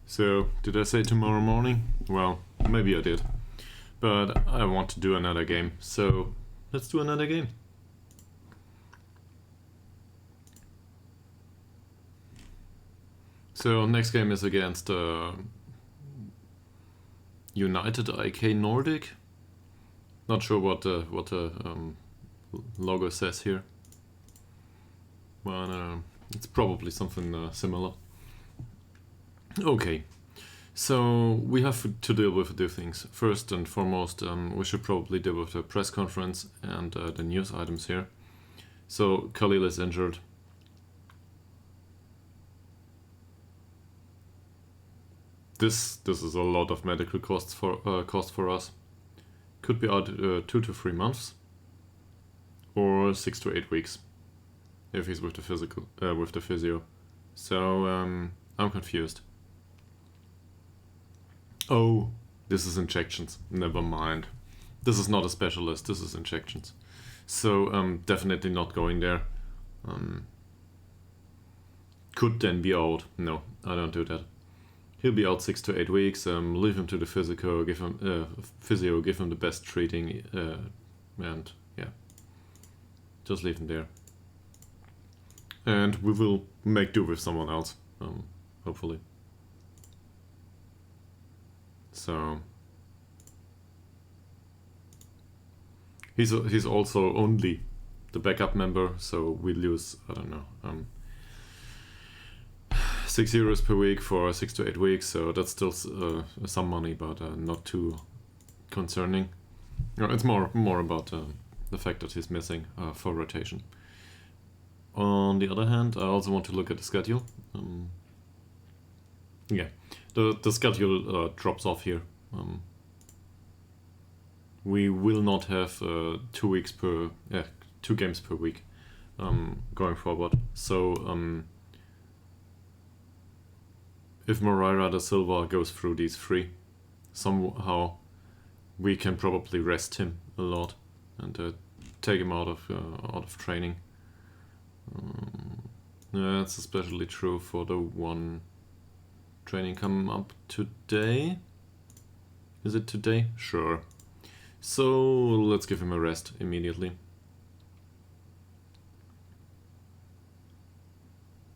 So, did I say tomorrow morning? Well, maybe I did. But I want to do another game, so let's do another game. So, next game is against United IK Nordic. Not sure what the logo says here. But it's probably something similar. Okay, so we have to deal with a few things. First and foremost, we should probably deal with the press conference and the news items here. So Khalil is injured. This is a lot of medical cost for us. Could be out 2 to 3 months, or 6 to 8 weeks, if he's with the physio. So I'm confused. Oh, this is injections. Never mind. This is not a specialist. This is injections. So definitely not going there. Could then be out. No, I don't do that. He'll be out 6 to 8 weeks. Leave him to the physio. Give him the best treating, and yeah, just leave him there. And we will make do with someone else, hopefully. So he's also only the backup member, so we lose, I don't know, €6 per week for 6 to 8 weeks. So that's still some money, but not too concerning. It's more about the fact that he's missing for rotation. On the other hand, I also want to look at the schedule. Yeah, the schedule drops off here. We will not have 2 games per week going forward. So if Moreira da Silva goes through these 3, somehow we can probably rest him a lot and take him out of training. That's especially true for the one training coming up today. Is it today? Sure. So let's give him a rest immediately.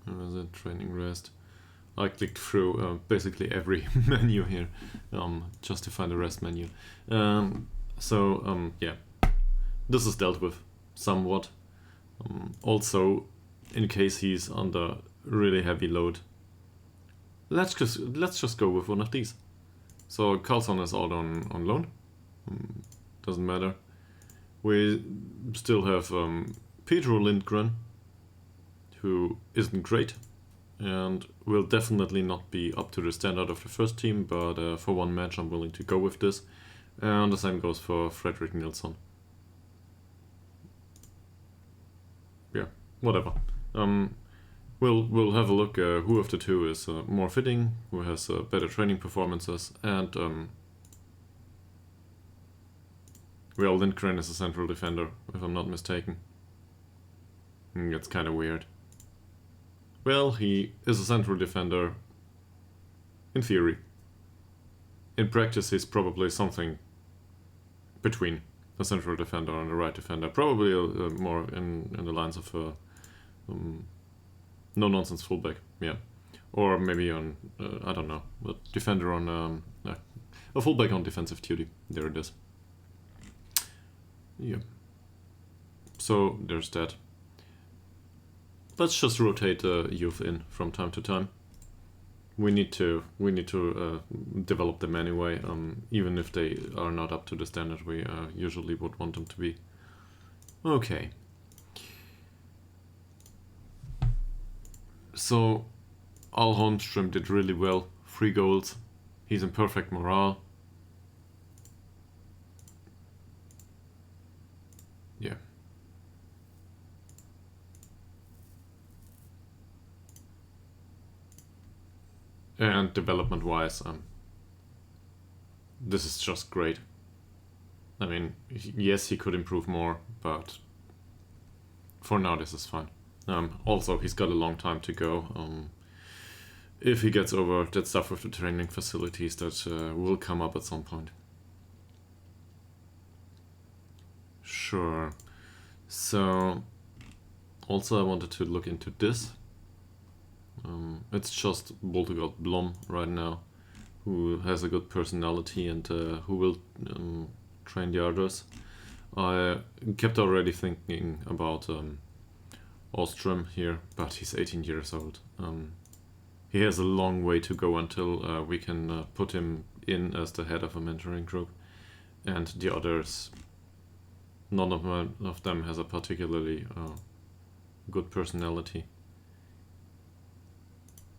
Where is it? Training rest. I clicked through basically every menu here just to find the rest menu. Yeah, this is dealt with somewhat. Also, in case he's under really heavy load, let's just go with one of these. So Carlson is out on loan. Doesn't matter. We still have Pedro Lindgren, who isn't great and will definitely not be up to the standard of the first team, but for one match I'm willing to go with this. And the same goes for Fredrik Nilsson. Yeah, whatever. We'll have a look who of the two is more fitting, who has better training performances, and well, Lindgren is a central defender, if I'm not mistaken. It's kind of weird. Well, he is a central defender in theory. In practice, he's probably something between a central defender and a right defender. Probably more in the lines of a no-nonsense fullback, yeah. Or maybe on, I don't know, a defender on, a fullback on defensive duty. There it is. Yeah. So, there's that. Let's just rotate youth in from time to time. We need to develop them anyway, even if they are not up to the standard we usually would want them to be. Okay. So, Al Holmström did really well. 3 goals. He's in perfect morale. Yeah. And development-wise, this is just great. I mean, yes, he could improve more, but for now this is fine. Also, he's got a long time to go. if he gets over that stuff with the training facilities, that will come up at some point. Sure. So, also I wanted to look into this. It's just Voltegard Blom right now, who has a good personality and who will train the others. I kept already thinking about Holmström here, but he's 18 years old. He has a long way to go until we can put him in as the head of a mentoring group, and the others, none of them has a particularly good personality.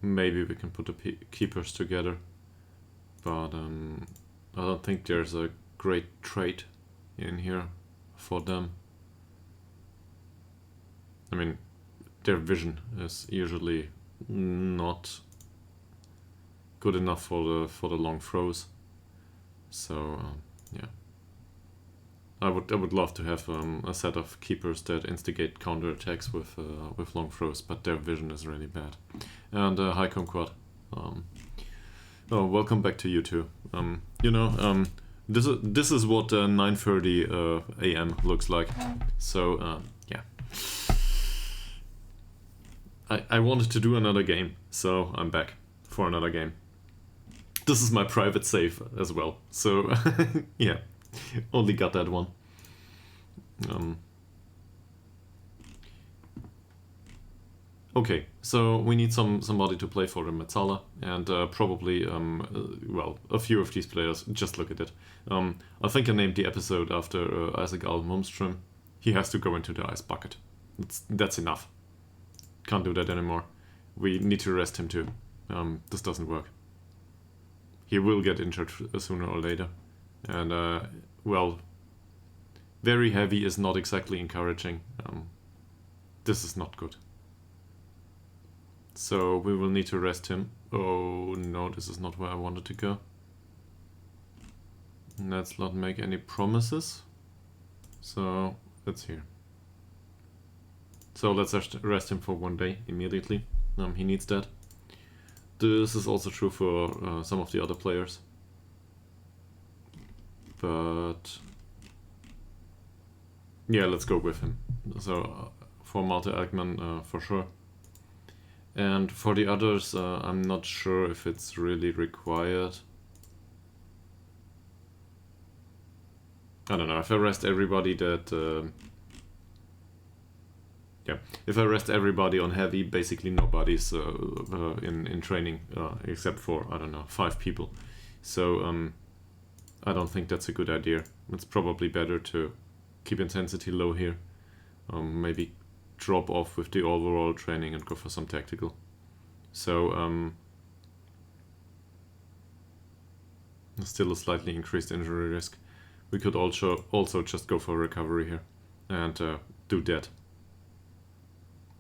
Maybe we can put the keepers together, but I don't think there's a great trait in here for them. I mean, their vision is usually not good enough for the long throws. So yeah, I would love to have a set of keepers that instigate counterattacks with long throws, but their vision is really bad. And hi Conquad. Oh, welcome back to you too. This is what 9:30 a.m. looks like. So yeah, I wanted to do another game, so I'm back for another game. This is my private save as well. So yeah, only got that one. Okay, so we need somebody to play for the Metzala, and probably, well, a few of these players. Just look at it. I think I named the episode after Isak Holmström. He has to go into the ice bucket. That's enough. Can't do that anymore. We need to rest him too. This doesn't work. He will get injured sooner or later. And, well, very heavy is not exactly encouraging. This is not good. So we will need to rest him. Oh no, this is not where I wanted to go. Let's not make any promises. So it's here. So let's rest him for 1 day immediately. He needs that. This is also true for some of the other players. But yeah, let's go with him. So for Malte Alkman, for sure. And for the others, I'm not sure if it's really required. I don't know, if I rest everybody that... yeah, if I rest everybody on heavy, basically nobody's in training, except for, I don't know, 5 people. So I don't think that's a good idea. It's probably better to keep intensity low here. Maybe drop off with the overall training and go for some tactical. So still a slightly increased injury risk. We could also just go for recovery here and do that.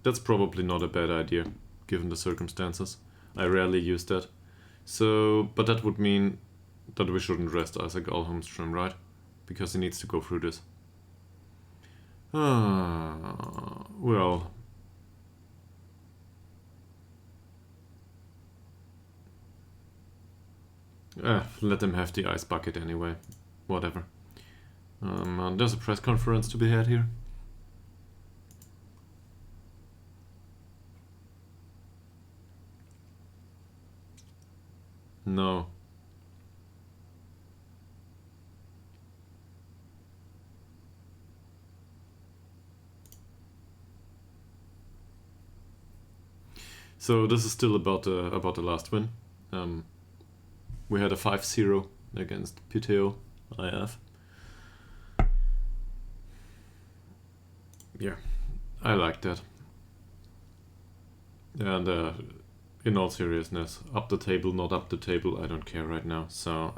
That's probably not a bad idea given the circumstances. I rarely use that. So, but that would mean that we shouldn't rest Isak Holmström, right? Because he needs to go through this. Well, let him have the ice bucket anyway. Whatever. There's a press conference to be had here. No. So this is still about the last win. We had a 5-0 against Piteo IF. Yeah, I like that. And in all seriousness, up the table, not up the table, I don't care right now. So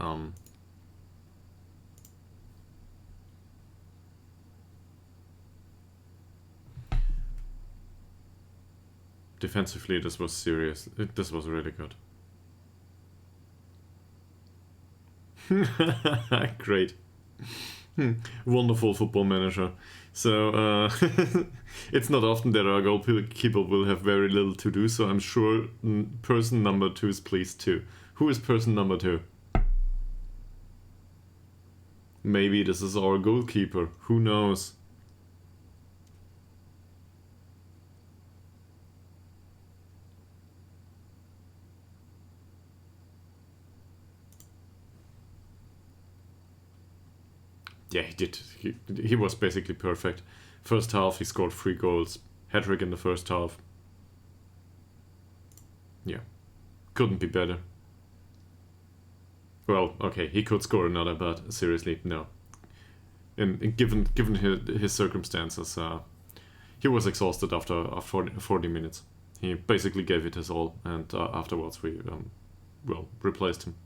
defensively, this was serious. This was really good. Great. Wonderful football manager. So it's not often that our goalkeeper will have very little to do, so I'm sure person number 2 is pleased too. Who is person number 2? Maybe this is our goalkeeper. Who knows? Yeah, he did. He was basically perfect. First half, he scored 3 goals. Hat-trick in the first half. Yeah. Couldn't be better. Well, okay, he could score another, but seriously, no. And given his circumstances, he was exhausted after 40 minutes. He basically gave it his all, and afterwards we replaced him.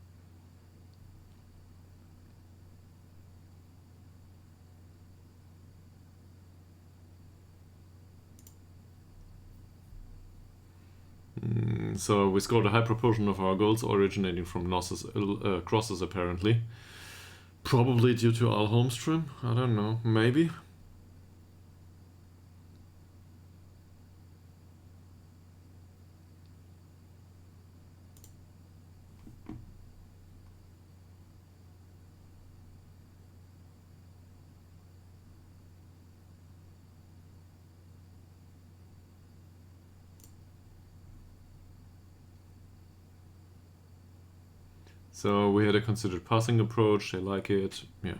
So we scored a high proportion of our goals originating from crosses apparently. Probably due to Al Holmström, I don't know, maybe. So we had a considered passing approach, they like it, yeah.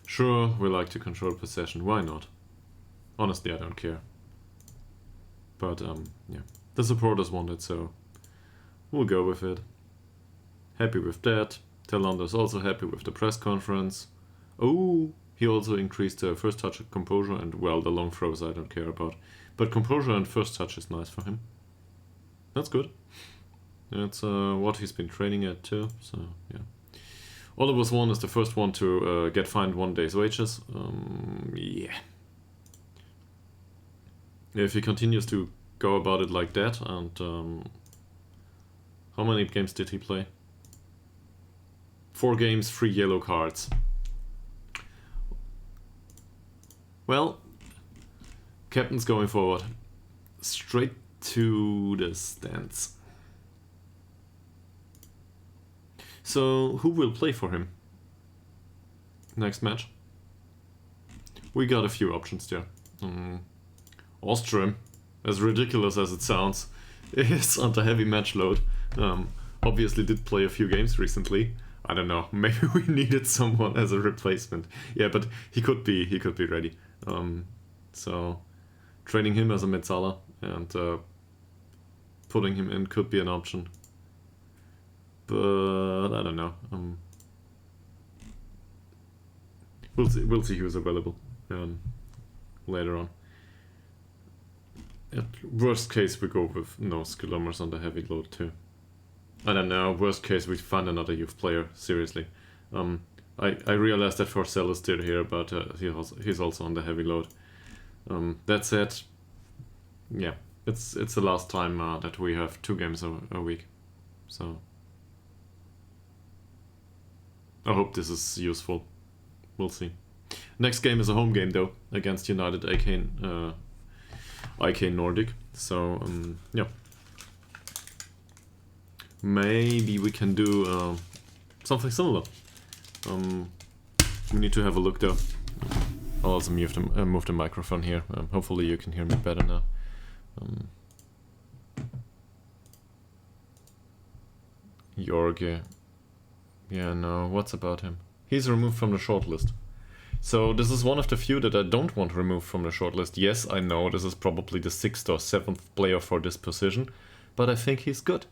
Sure, we like to control possession, why not? Honestly, I don't care. But, yeah, the supporters want it, so we'll go with it. Happy with that. Talander's also happy with the press conference. Oh, he also increased the first touch composure and, well, the long throws I don't care about. But composure and first touch is nice for him. That's good. That's what he's been training at too, so yeah. Oliver's one is the first one to get fined 1 day's wages. Yeah. If he continues to go about it like that, and how many games did he play? 4 games, 3 yellow cards. Well, captain's going forward. Straight to the stands. So, who will play for him next match? We got a few options there. Holmström, as ridiculous as it sounds, is under heavy match load. Obviously did play a few games recently. I don't know, maybe we needed someone as a replacement. Yeah, but he could be ready. So training him as a Metzala and putting him in could be an option. But I don't know. We'll see who's available later on. At worst case, we go with no Skilomers on the heavy load too. I don't know. Worst case, we find another youth player. Seriously, I realized that Forcell is still here, but he's also on the heavy load. That said, yeah, it's the last time that we have 2 games a week, so I hope this is useful. We'll see. Next game is a home game though, against United IK Nordic. So yeah, maybe we can do something similar. We need to have a look though. I'll also move the microphone here. Hopefully you can hear me better now. Jorge. Yeah, no, what's about him? He's removed from the shortlist. So this is one of the few that I don't want removed from the shortlist. Yes, I know this is probably the 6th or 7th player for this position, but I think he's good.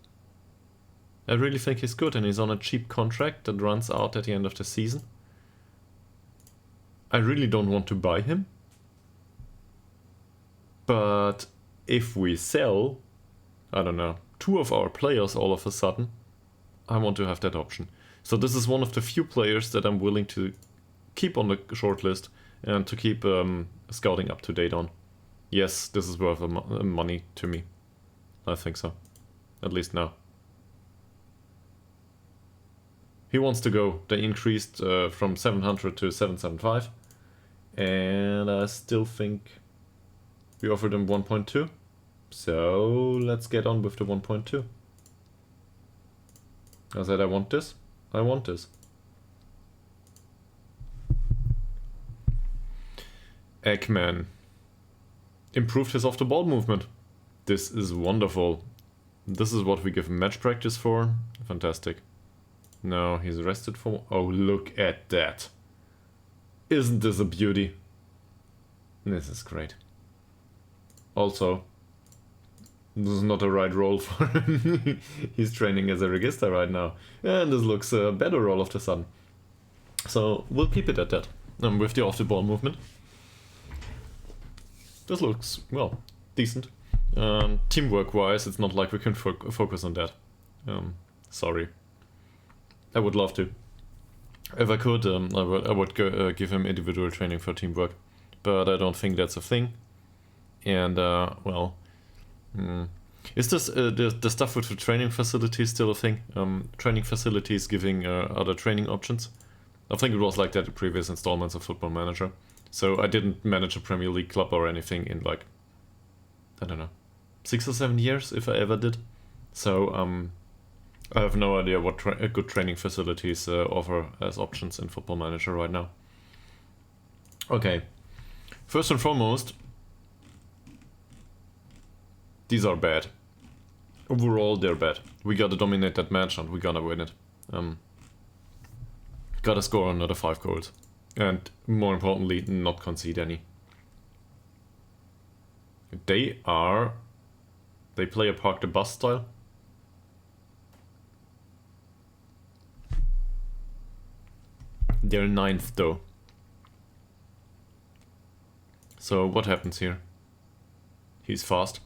I really think he's good, and he's on a cheap contract that runs out at the end of the season. I really don't want to buy him. But if we sell, I don't know, 2 of our players all of a sudden, I want to have that option. So this is one of the few players that I'm willing to keep on the shortlist and to keep scouting up to date on. Yes, this is worth money to me. I think so. At least now. he wants to go. They increased from 700 to 775. And I still think we offered him 1.2. So let's get on with the 1.2. I said I want this. I want this. Eggman. Improved his off-the-ball movement. This is wonderful. This is what we give him match practice for. Fantastic. Now he's rested for... Oh, look at that. Isn't this a beauty? This is great. Also, this is not the right role for him. He's training as a register right now. And this looks a better role of the sudden. So we'll keep it at that. With the off-the-ball movement. This looks, well, decent. Teamwork-wise, it's not like we can focus on that. Sorry. I would love to. If I could, I would give him individual training for teamwork. But I don't think that's a thing. And, well... Is this the stuff with the training facilities still a thing? Training facilities giving other training options? I think it was like that in previous installments of Football Manager. So I didn't manage a Premier League club or anything in like, I don't know, 6 or 7 years, if I ever did. So I have no idea what good training facilities offer as options in Football Manager right now. Okay, first and foremost, these are bad. Overall, they're bad. We gotta dominate that match and we gotta win it. Gotta score another 5 goals. And more importantly, not concede any. They play a park the bus style. They're 9th though. So what happens here? He's fast.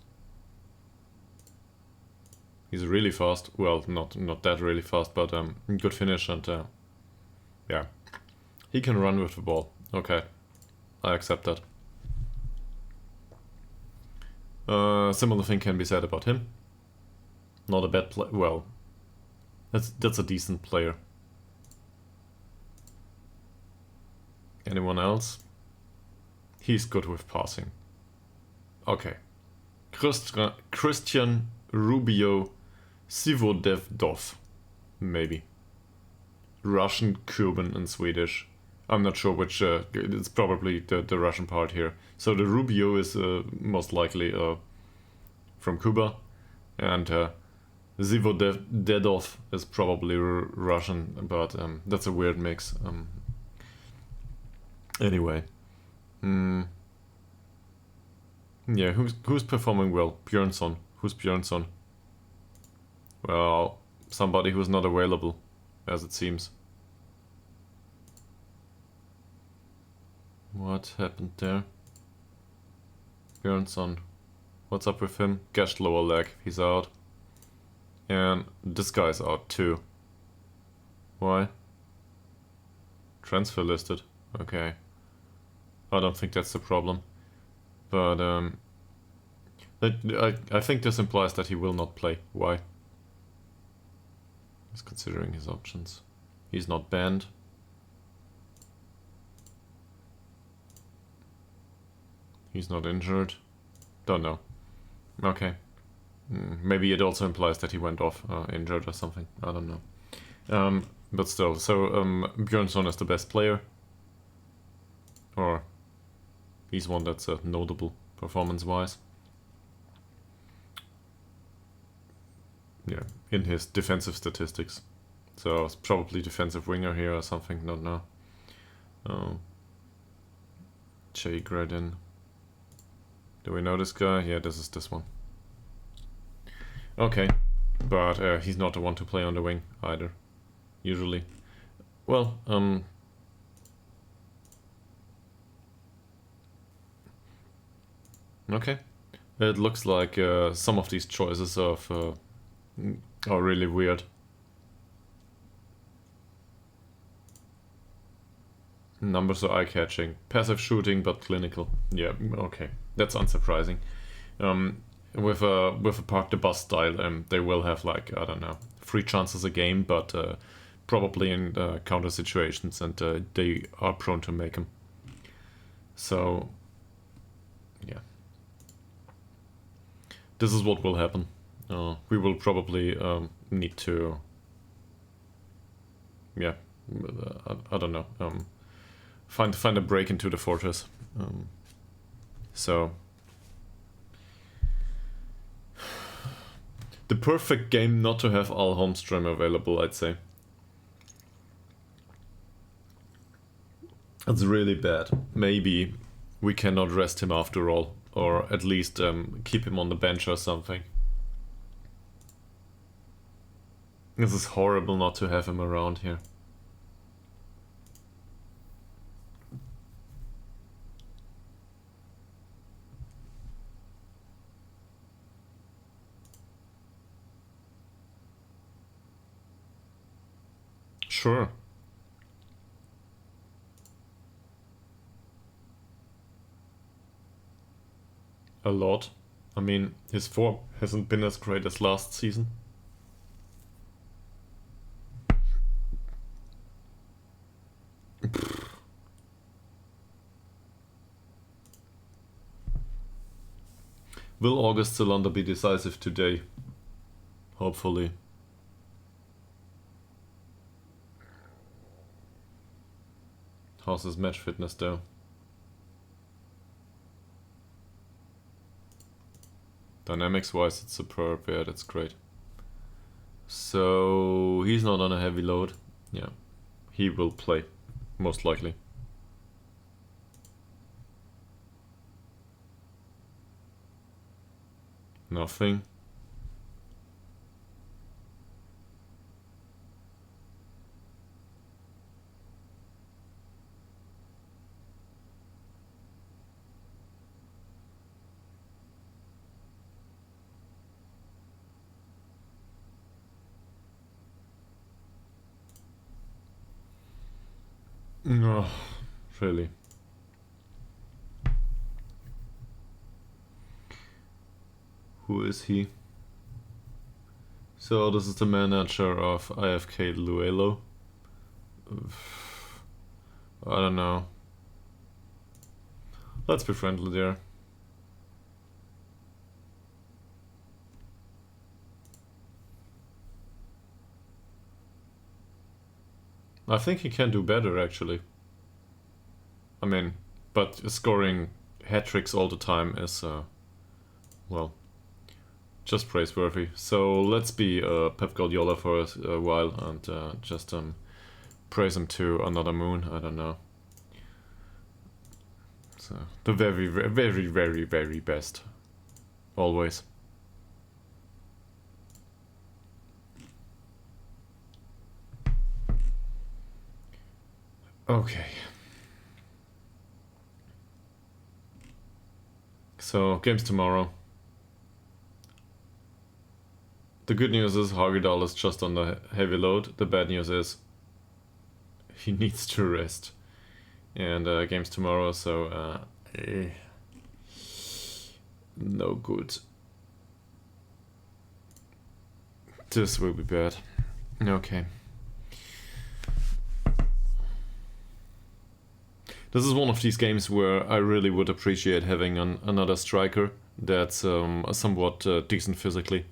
He's really fast. Well, not that really fast, but good finish and yeah. He can run with the ball. Okay, I accept that. Similar thing can be said about him. Not a bad player. Well, that's a decent player. Anyone else? He's good with passing. Okay. Christian Rubio Sivodevdov. Maybe. Russian, Cuban, and Swedish. I'm not sure which, it's probably the Russian part here. So the Rubio is most likely from Cuba, and Zivodedov is probably Russian, but that's a weird mix. Anyway. Yeah, who's performing well? Björnsson. Who's Björnsson? Well, somebody who's not available, as it seems. What happened there? Björnsson. What's up with him? Gashed lower leg. He's out. And this guy's out too. Why? Transfer listed. Okay. I don't think that's the problem. But I think this implies that he will not play. Why? He's considering his options. He's not banned. He's not injured. Don't know. Okay. Maybe it also implies that he went off injured or something. I don't know. But still, so Björnsson is the best player. Or he's one that's notable performance-wise. Yeah, in his defensive statistics. So it's probably defensive winger here or something, don't know. Jay Gradin. Do we know this guy? Yeah, this is this one. Okay, but he's not the one to play on the wing either, usually. Well, okay. It looks like some of these choices of are really weird. Numbers are eye-catching. Passive shooting, but clinical. Yeah, okay. That's unsurprising. With a park the bus style, they will have like, I don't know, 3 chances a game, but probably in counter situations, and they are prone to make them. So, yeah. This is what will happen. We will probably need to, yeah, I don't know, find a break into the fortress. So, the perfect game not to have all Holmström available, I'd say. That's really bad. Maybe we cannot rest him after all, or at least keep him on the bench or something. This is horrible not to have him around here. Sure. A lot. I mean, his form hasn't been as great as last season. Will August Cylinder be decisive today? Hopefully. How's his match fitness though? Dynamics wise it's superb, yeah, that's great. So he's not on a heavy load. Yeah, he will play, most likely. Nothing. No, really. Who is he? So this is the manager of IFK Luelo. I don't know. Let's be friendly there. I think he can do better actually. I mean, but scoring hat-tricks all the time is, well, just praiseworthy. So let's be Pep Guardiola for a while and just praise him to another moon. I don't know. So the very, very, very, very best, always. Okay. So games tomorrow. The good news is Ytterhogdals is just on the heavy load. The bad news is he needs to rest. And games tomorrow, so no good. This will be bad. Okay. This is one of these games where I really would appreciate having another striker that's somewhat decent physically.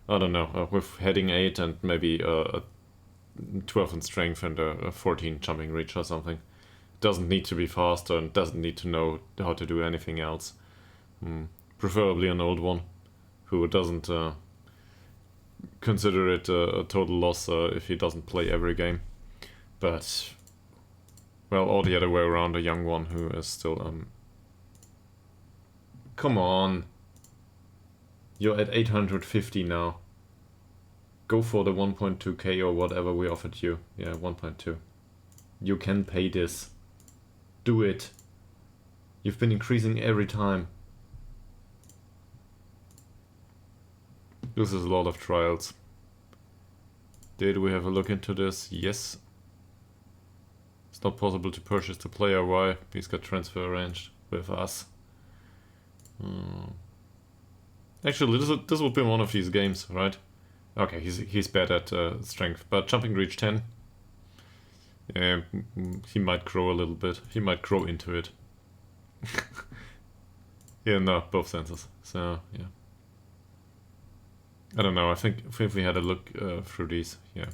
I don't know, with heading 8 and maybe a 12 in strength and a 14 jumping reach or something. Doesn't need to be faster and doesn't need to know how to do anything else. Preferably an old one who doesn't consider it a total loss if he doesn't play every game. But, well, or the other way around, a young one who is still... Come on! You're at 850 now. Go for the 1.2k or whatever we offered you. Yeah, 1.2. You can pay this. Do it. You've been increasing every time. This is a lot of trials. Did we have a look into this? Yes. It's not possible to purchase the player. Why? He's got transfer arranged with us. Actually, this would be one of these games, right? Okay, he's bad at strength, but jumping reach 10, He might grow a little bit. He might grow into it. Yeah, no, both senses. So, yeah. I don't know, I think if we had a look through these, yeah.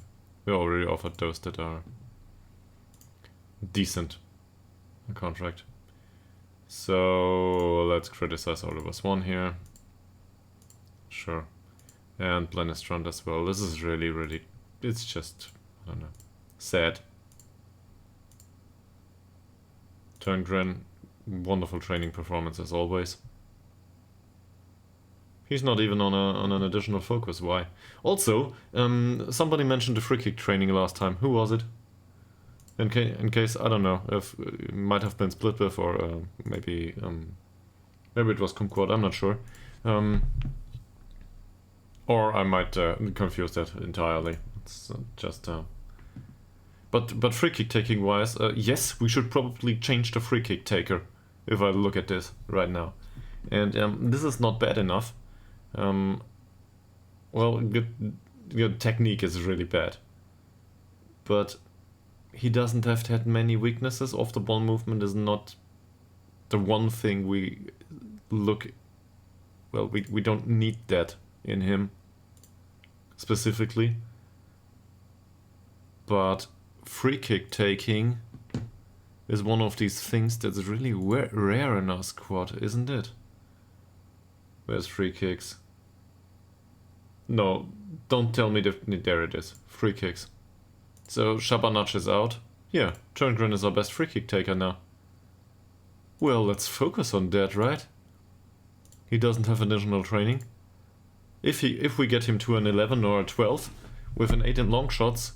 We already offered those that are decent contract. So let's criticize Oliver Swan here. Sure. And Blennistrand as well. This is really, really, it's just, I don't know, sad. Turngren, wonderful training performance as always. He's not even on an additional focus. Why? Also, somebody mentioned the free kick training last time. Who was it? In case I don't know if it might have been split with, or maybe it was Kumquat. I'm not sure. Or I might confuse that entirely. It's just. But free kick taking wise, yes, we should probably change the free kick taker. If I look at this right now, and this is not bad enough. Well, good technique is really bad, but he doesn't have had many weaknesses. Off the ball movement is not the one thing we look. Well, we don't need that in him specifically, but free kick taking is one of these things that's really rare in our squad, isn't it? Where's free kicks? No, don't tell me there it is. Free kicks. So Shabanac is out. Yeah, Turngren is our best free kick taker now. Well, let's focus on that, right? He doesn't have additional training. If we get him to an 11 or a 12 with an 8 in long shots,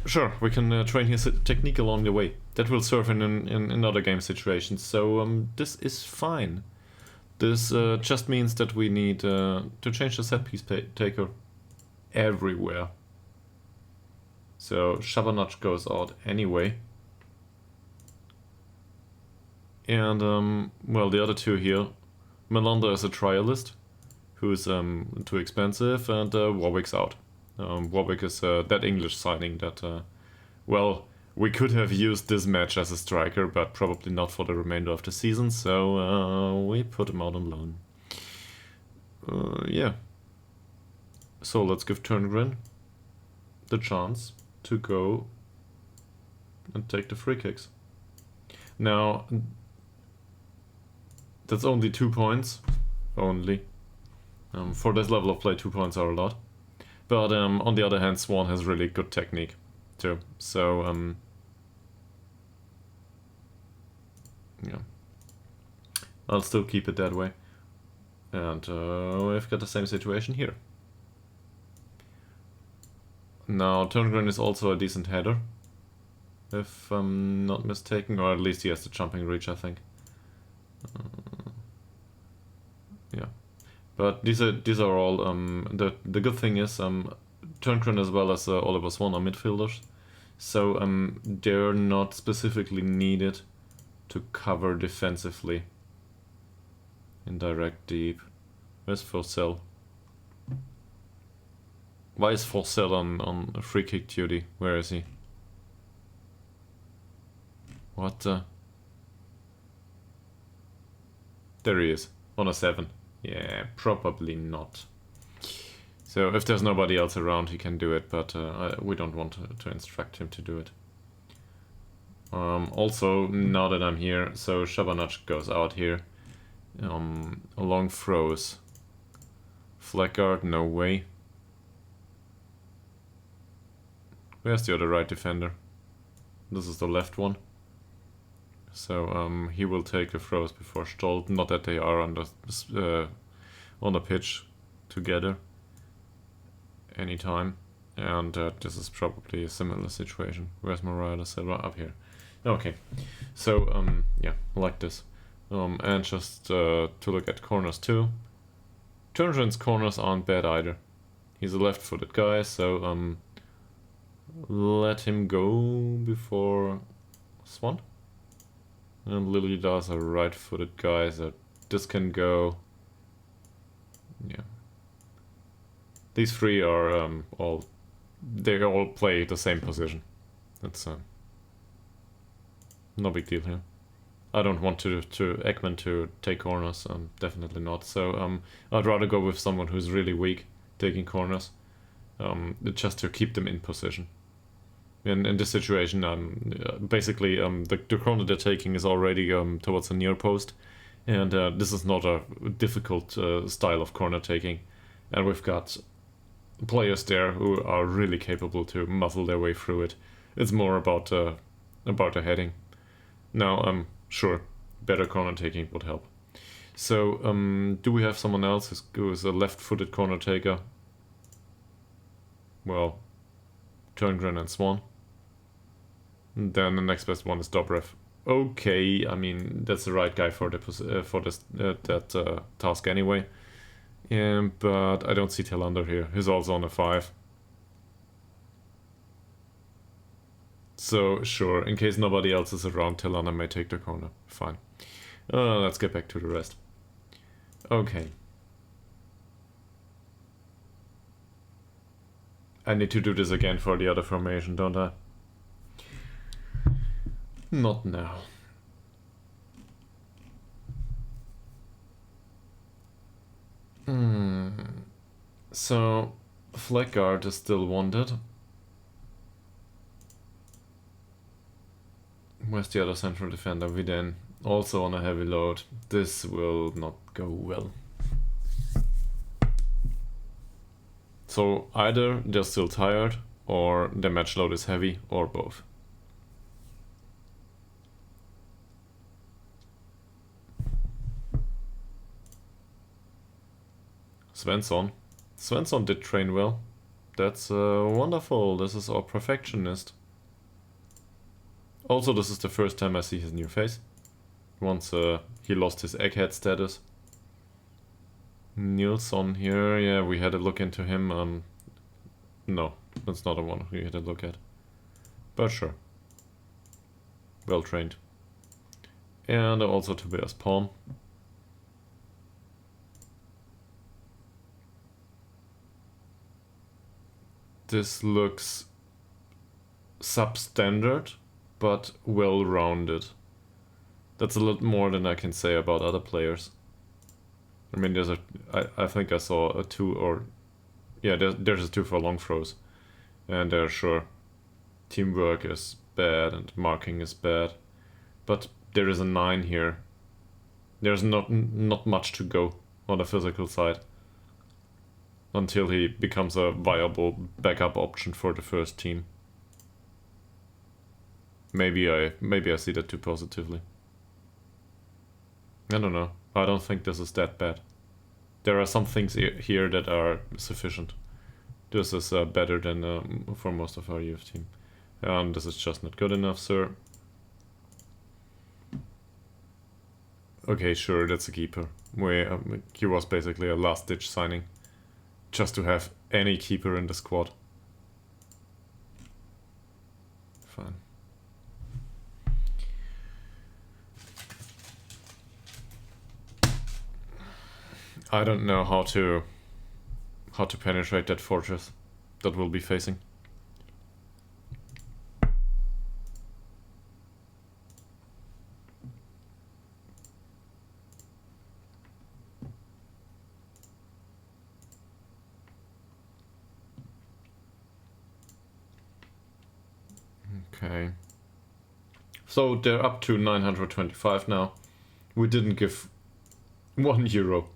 sure, we can train his technique along the way. That will serve in other game situations. So this is fine. This just means that we need to change the set piece taker everywhere. So Shabanac goes out anyway. And well, the other two here, Melander is a trialist, who's too expensive, and Warwick's out. Warwick is that English signing that, well, we could have used this match as a striker, but probably not for the remainder of the season, so we put him out on loan. Yeah. So let's give Turngren the chance to go and take the free kicks. Now, that's only 2 points. Only. For this level of play, 2 points are a lot. But on the other hand, Swan has really good technique too. So, yeah. I'll still keep it that way. And we've got the same situation here. Now, Turngren is also a decent header, if I'm not mistaken, or at least he has the jumping reach, I think. Yeah, but these are all the good thing is Turngren as well as Oliver Swan are midfielders, so they're not specifically needed to cover defensively in direct deep. Where's Forsell? Why is Forsell on free kick duty? Where is he? What the? There he is, on a 7. Yeah, probably not. So if there's nobody else around, he can do it, but we don't want to instruct him to do it. Also, now that I'm here, so Shabanac goes out here. Along throws. Flackguard, no way. Where's the other right defender? This is the left one. So he will take the throws before Stolt. Not that they are on the pitch together anytime. And this is probably a similar situation. Where's Mariah da Silva? Up here. Okay. So yeah, like this. And just to look at corners too. Turngren's corners aren't bad either. He's a left-footed guy, so let him go before Swan. And Lily does a right-footed guy, so this can go. Yeah. These three are they all play the same position. That's no big deal here. I don't want to Ekman to take corners, definitely not. So I'd rather go with someone who's really weak taking corners, just to keep them in position. In this situation, basically the corner they're taking is already towards the near post, and this is not a difficult style of corner taking, and we've got players there who are really capable to muzzle their way through it. It's more about a heading. Now, sure, better corner taking would help. So, do we have someone else who's a left-footed corner taker? Well, Turngren and Swan. And then the next best one is Dobrev. Okay, I mean that's the right guy for that task anyway. But I don't see Telander here. He's also on a 5. So sure, in case nobody else is around, Telander may take the corner. Fine. Let's get back to the rest. Okay. I need to do this again for the other formation, don't I? Not now. So, flag guard is still wanted. Where's the other central defender? Viden, also on a heavy load. This will not go well. So either they're still tired, or their match load is heavy, or both. Svensson did train well. That's wonderful. This is our perfectionist. Also, this is the first time I see his new face. Once he lost his egghead status. Nilsson here, yeah, we had a look into him. No, that's not the one we had a look at. But sure. Well trained. And also Tobias Pawn. This looks substandard, but well-rounded. That's a lot more than I can say about other players. I mean, I think I saw a 2 or... Yeah, there's a 2 for long throws. And sure, teamwork is bad and marking is bad. But there is a 9 here. There's not much to go on the physical side. Until he becomes a viable backup option for the first team. Maybe I see that too positively. I don't know. I don't think this is that bad. There are some things here that are sufficient. This is better than for most of our youth team. This is just not good enough, sir. Okay, sure, that's a keeper. He was basically a last-ditch signing. Just to have any keeper in the squad. Fine. I don't know how to penetrate that fortress that we'll be facing. Okay. So they're up to 925 now. We didn't give €1.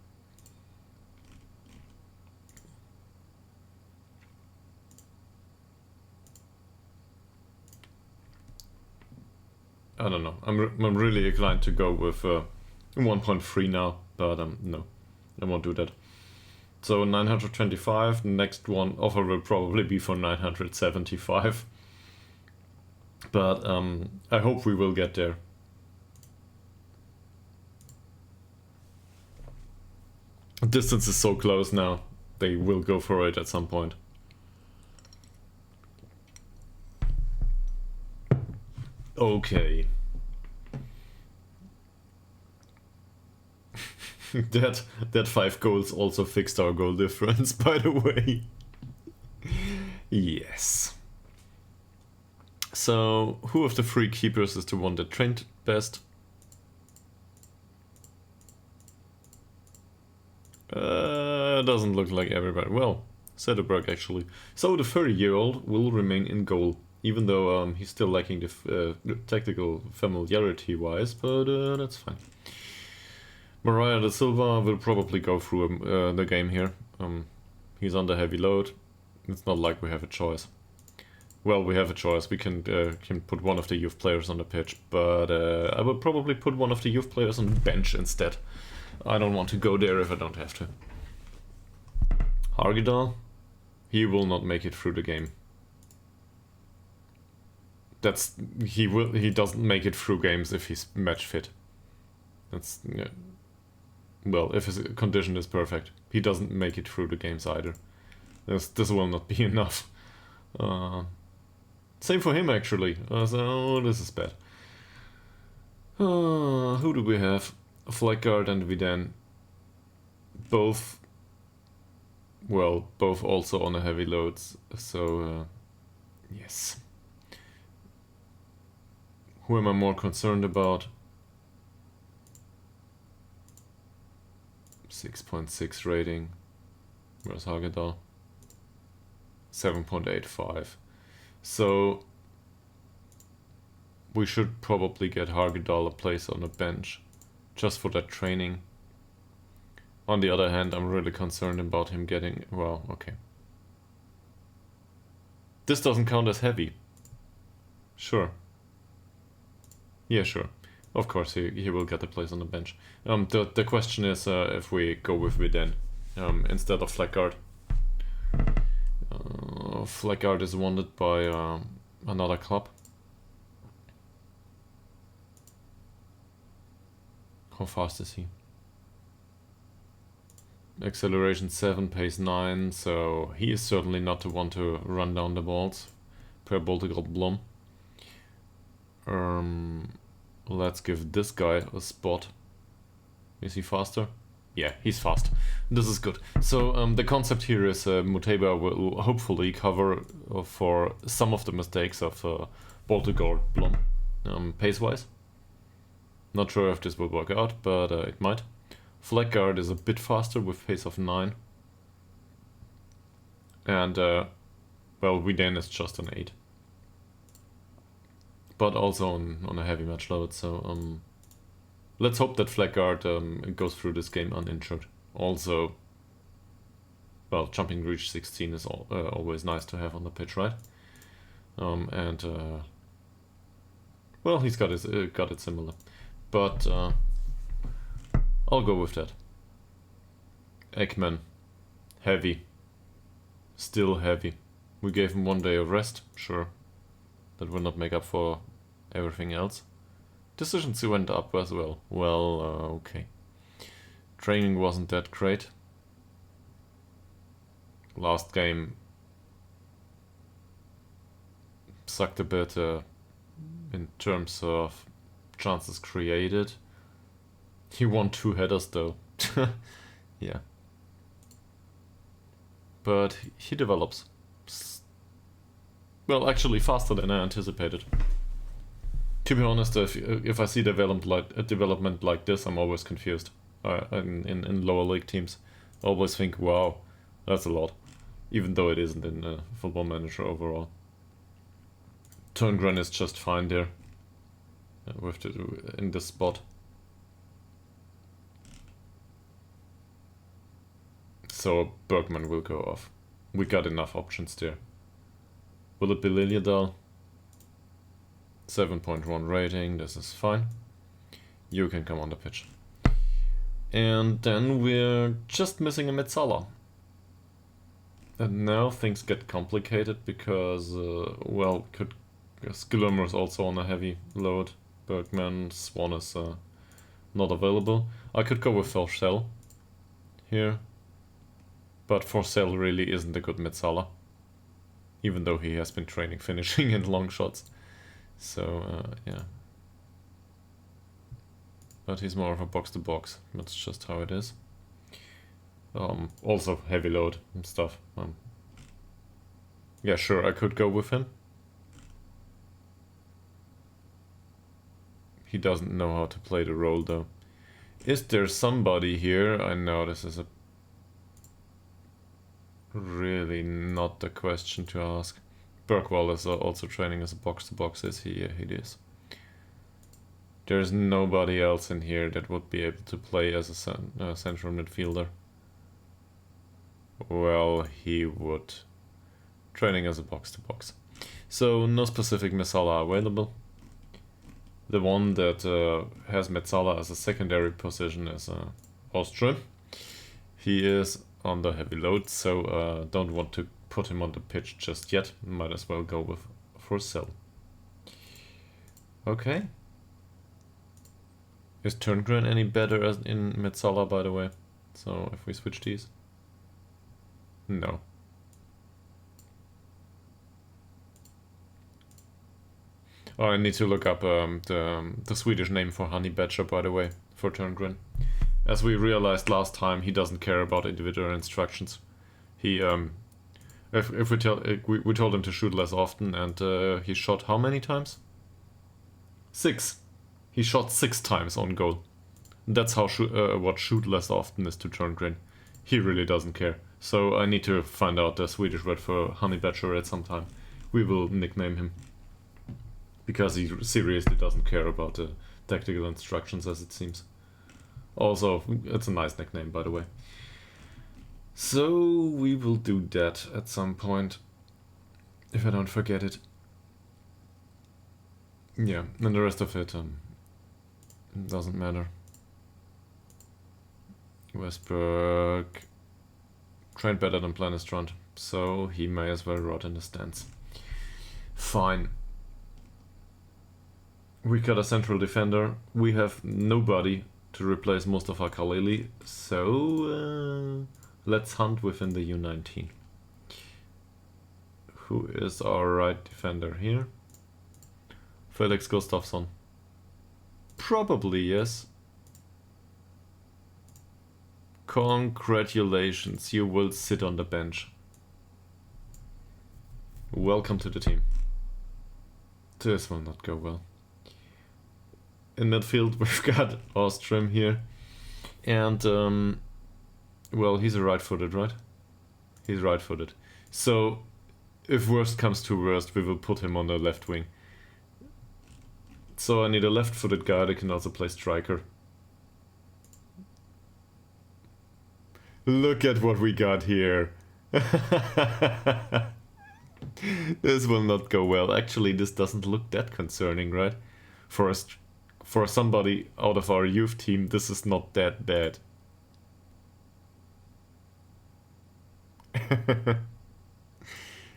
I don't know. I'm really inclined to go with 1.3 now, but no, I won't do that. So 925. The next one offer will probably be for 975. But I hope we will get there. Distance is so close now. They will go for it at some point. Okay. that 5 goals also fixed our goal difference, by the way. Yes. So, who of the three keepers is the one that trained best? Doesn't look like everybody. Well, Zetterberg actually. So the 30-year-old will remain in goal, even though he's still lacking the tactical familiarity-wise, but that's fine. Mariah da Silva will probably go through the game here. He's under heavy load. It's not like we have a choice. Well, we have a choice. We can put one of the youth players on the pitch, but I will probably put one of the youth players on the bench instead. I don't want to go there if I don't have to. Ytterhogdals, he will not make it through the game. He doesn't make it through games if he's match fit. That's well, if his condition is perfect. He doesn't make it through the games either. This will not be enough. Same for him actually. So this is bad. Who do we have? Fleckard and Vidane. Both also on a heavy loads. So yes. Who am I more concerned about? 6.6 rating. Where's Ytterhogdals? 7.85. So we should probably get Ytterhogdals a place on the bench just for that training. On the other hand, I'm really concerned about him getting... Well, okay. This doesn't count as heavy. Sure. Yeah, sure. Of course, he will get a place on the bench. The question is if we go with Vidane instead of Fleckard. Fleckard is wanted by another club. How fast is he? Acceleration 7, pace 9, so he is certainly not the one to run down the balls per Boltegard Blom. Let's give this guy a spot. Is he faster? Yeah, he's fast. This is good. So the concept here is Muteba will hopefully cover for some of the mistakes of Boltegard Blom, pace-wise. Not sure if this will work out, but it might. Fleckard is a bit faster with pace of 9. And, well, Vidane is just an 8. But also on a heavy match load, so let's hope that Fleckard goes through this game uninjured. Also, well, jumping reach 16 is always nice to have on the pitch, right? Well, he's got it similar. But I'll go with that. Ekman, heavy. Still heavy. We gave him 1 day of rest, sure. That will not make up for everything else. Decisions went up as well. Well, okay. Training wasn't that great. Last game sucked a bit in terms of chances created. He won 2 headers though. Yeah. But he develops. Well, actually faster than I anticipated. To be honest, if I see development like this, I'm always confused. In lower league teams, I always think, wow, that's a lot. Even though it isn't in Football Manager overall. Turngren is just fine there. In this spot. So Bergman will go off. We got enough options there. Will it be Liljedal? 7.1 rating, this is fine. You can come on the pitch. And then we're just missing a Metzala. And now things get complicated because, well, Skillermer is also on a heavy load. Bergman, Swan is not available. I could go with Forcell here. But Forcell really isn't a good Metzala. Even though he has been training finishing and long shots. So, yeah. But he's more of a box-to-box. That's just how it is. Also heavy load and stuff. Yeah, sure, I could go with him. he doesn't know how to play the role though. Is there somebody here? I know this is a really not the question to ask. Berkwall is also training as a box-to-box, is he? Yeah, he is. There's nobody else in here that would be able to play as a central midfielder. Well, he would. Training as a box-to-box. So, no specific Messala available. The one that has Messala as a secondary position is Holmström. He is on the heavy load, so don't want to put him on the pitch just yet. Might as well go with for sell. Okay. Is Turngren any better as in Metsala, by the way? So if we switch these? No. Oh, I need to look up the Swedish name for Honey Badger, by the way, for Turngren. As we realized last time, he doesn't care about individual instructions. He if we told him to shoot less often, and he shot how many times? 6. He shot 6 times on goal. That's how what shoot less often is to Turngren. He really doesn't care. So I need to find out the Swedish word for honey badger at some time. We will nickname him. Because he seriously doesn't care about the tactical instructions, as it seems. Also, it's a nice nickname, by the way. So we will do that at some point. If I don't forget it. Yeah, and the rest of it doesn't matter. Westberg trained better than Planistrand, so he may as well rot in the stands. Fine. We got a central defender. We have nobody to replace Mustafa Khalili, so let's hunt within the U19. Who is our right defender here? Felix Gustafsson. Probably, yes. Congratulations, you will sit on the bench. Welcome to the team. This will not go well. In midfield, we've got Holmström here. And, well, he's a right-footed, right? He's right-footed. So, if worst comes to worst, we will put him on the left wing. So I need a left-footed guy that can also play striker. Look at what we got here. This will not go well. Actually, this doesn't look that concerning, right? For somebody out of our youth team, this is not that bad.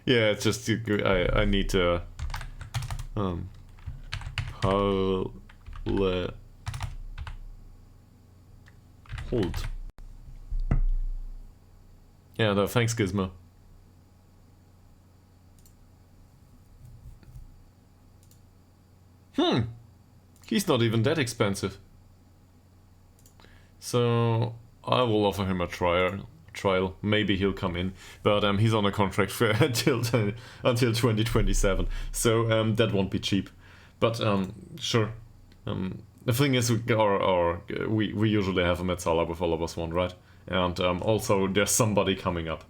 Yeah, it's just I need to hold. Yeah, no, thanks, Gizmo. He's not even that expensive. So I will offer him a trial. Maybe he'll come in, but he's on a contract for until 2027. So that won't be cheap. But sure. The thing is, we usually have a Metsala with all of us one, right? And also there's somebody coming up.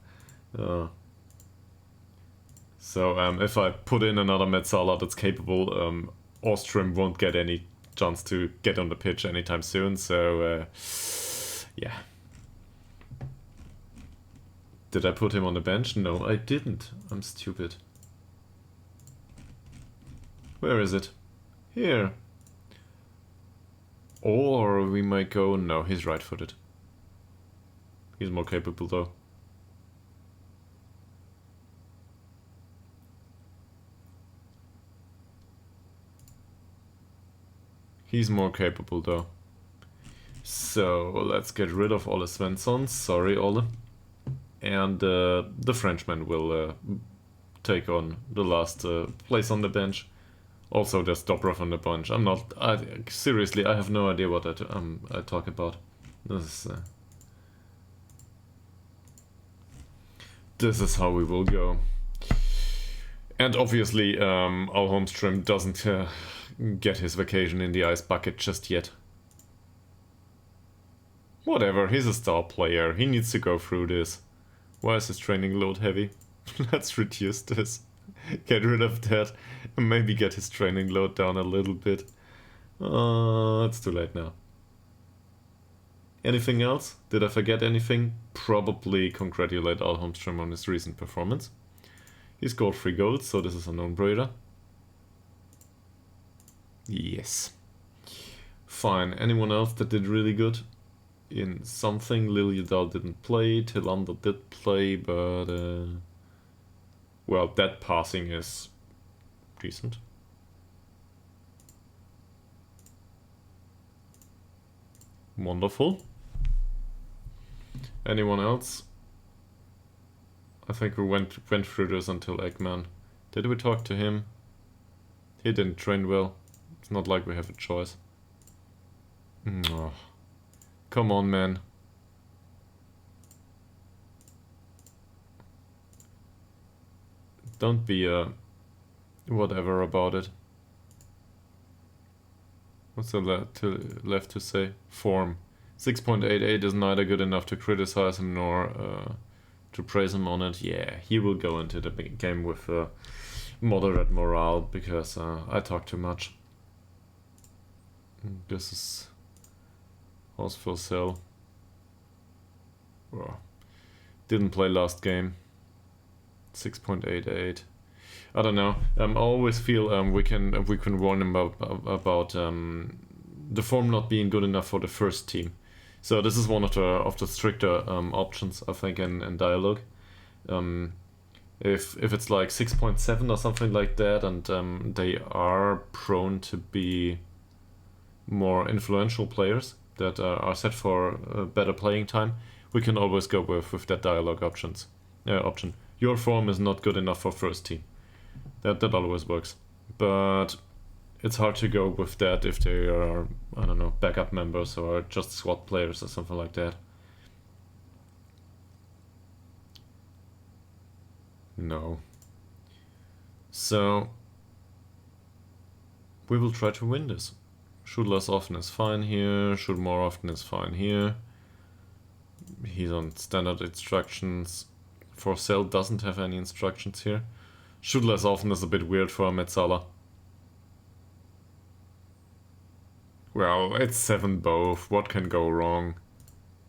So if I put in another Metsala that's capable, Holmström won't get any chance to get on the pitch anytime soon. So yeah. Did I put him on the bench? No, I didn't. I'm stupid. Where is it? Here. Or we might go... No, he's right-footed. He's more capable though. He's more capable though. So let's get rid of Ole Svensson. Sorry, Ole. And the Frenchman will take on the last place on the bench. Also, there's Dobrov on the bench. Seriously, I have no idea what I talk about. This is how we will go. And obviously, our Holmström doesn't get his vacation in the ice bucket just yet. Whatever, he's a star player, he needs to go through this. Why is his training load heavy? Let's reduce this. Get rid of that and maybe get his training load down a little bit. It's too late now. Anything else? Did I forget anything? Probably congratulate Holmström on his recent performance. He scored 3 goals, so this is a non-brainer. Yes. Fine. Anyone else that did really good in something? Ytterhogdals didn't play, Tillander did play, but well, that passing is decent. Wonderful. Anyone else? I think we went through this until Eggman. Did we talk to him? He didn't train well. It's not like we have a choice. Oh. Come on, man. Don't be whatever about it. What's there left to say? Form. 6.88 is neither good enough to criticize him nor to praise him on it. Yeah, he will go into the game with moderate morale because I talk too much. This is House for Sale. Oh. Didn't play last game. 6.88. I don't know. I always feel we can warn him about the form not being good enough for the first team. So this is one of the stricter options, I think, in dialogue. If it's like 6.7 or something like that, and they are prone to be more influential players that are set for better playing time, we can always go with that dialogue option. Your form is not good enough for first team. That always works, but it's hard to go with that if they are, I don't know, backup members or just squad players or something like that. No. So we will try to win this. Shoot less often is fine here, shoot more often is fine here. He's on standard instructions. For Cell doesn't have any instructions here. Shoot less often is a bit weird for a Metzala. Well, it's 7 both, what can go wrong?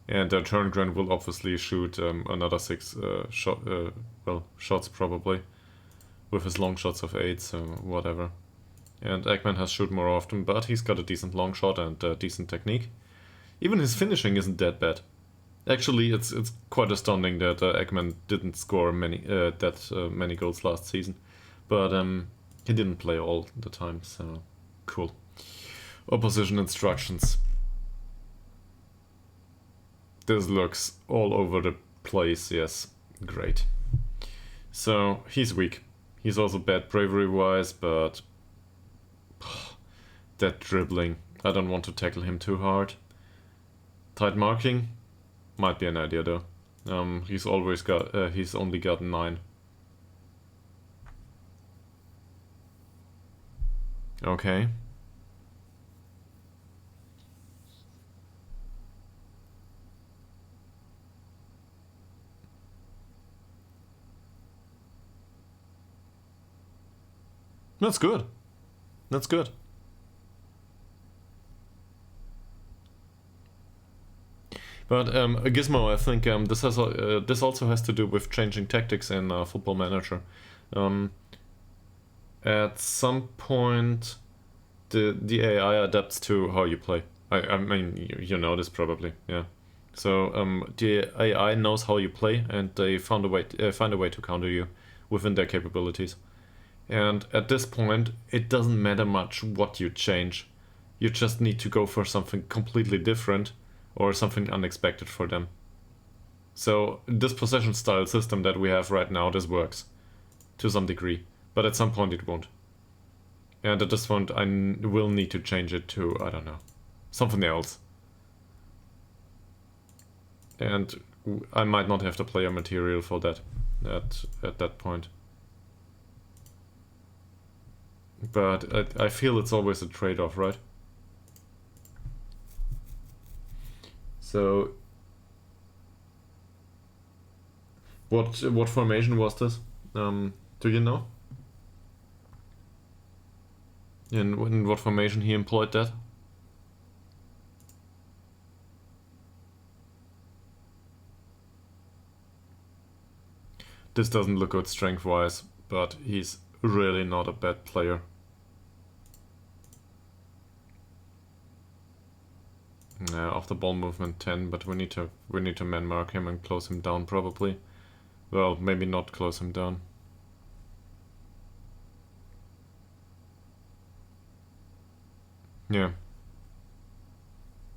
And Turngren will obviously shoot another 6 shots probably. With his long shots of 8, so whatever. And Eggman has shoot more often, but he's got a decent long shot and decent technique. Even his finishing isn't that bad. Actually, it's quite astounding that Eggman didn't score many goals last season, but he didn't play all the time, so cool. Opposition instructions. This looks all over the place, yes, great. So he's weak. He's also bad bravery-wise, but that dribbling. I don't want to tackle him too hard. Tight marking. Might be an idea though. He's only got 9. Okay. That's good. That's good. But Gizmo, I think this also has to do with changing tactics in Football Manager. At some point, the AI adapts to how you play. I mean, you know this probably, yeah. So the AI knows how you play, and they find a way to counter you within their capabilities. And at this point, it doesn't matter much what you change. You just need to go for something completely different or something unexpected for them. So this possession style system that we have right now, this works to some degree, but at some point it won't. And at this point I will need to change it to, I don't know, something else. And I might not have the player material for that at that point. But I feel it's always a trade-off, right? So, what formation was this? Do you know? In what formation he employed that? This doesn't look good strength-wise, but he's really not a bad player. Off the ball movement 10, but we need to man mark him and close him down probably. Well, maybe not close him down. Yeah.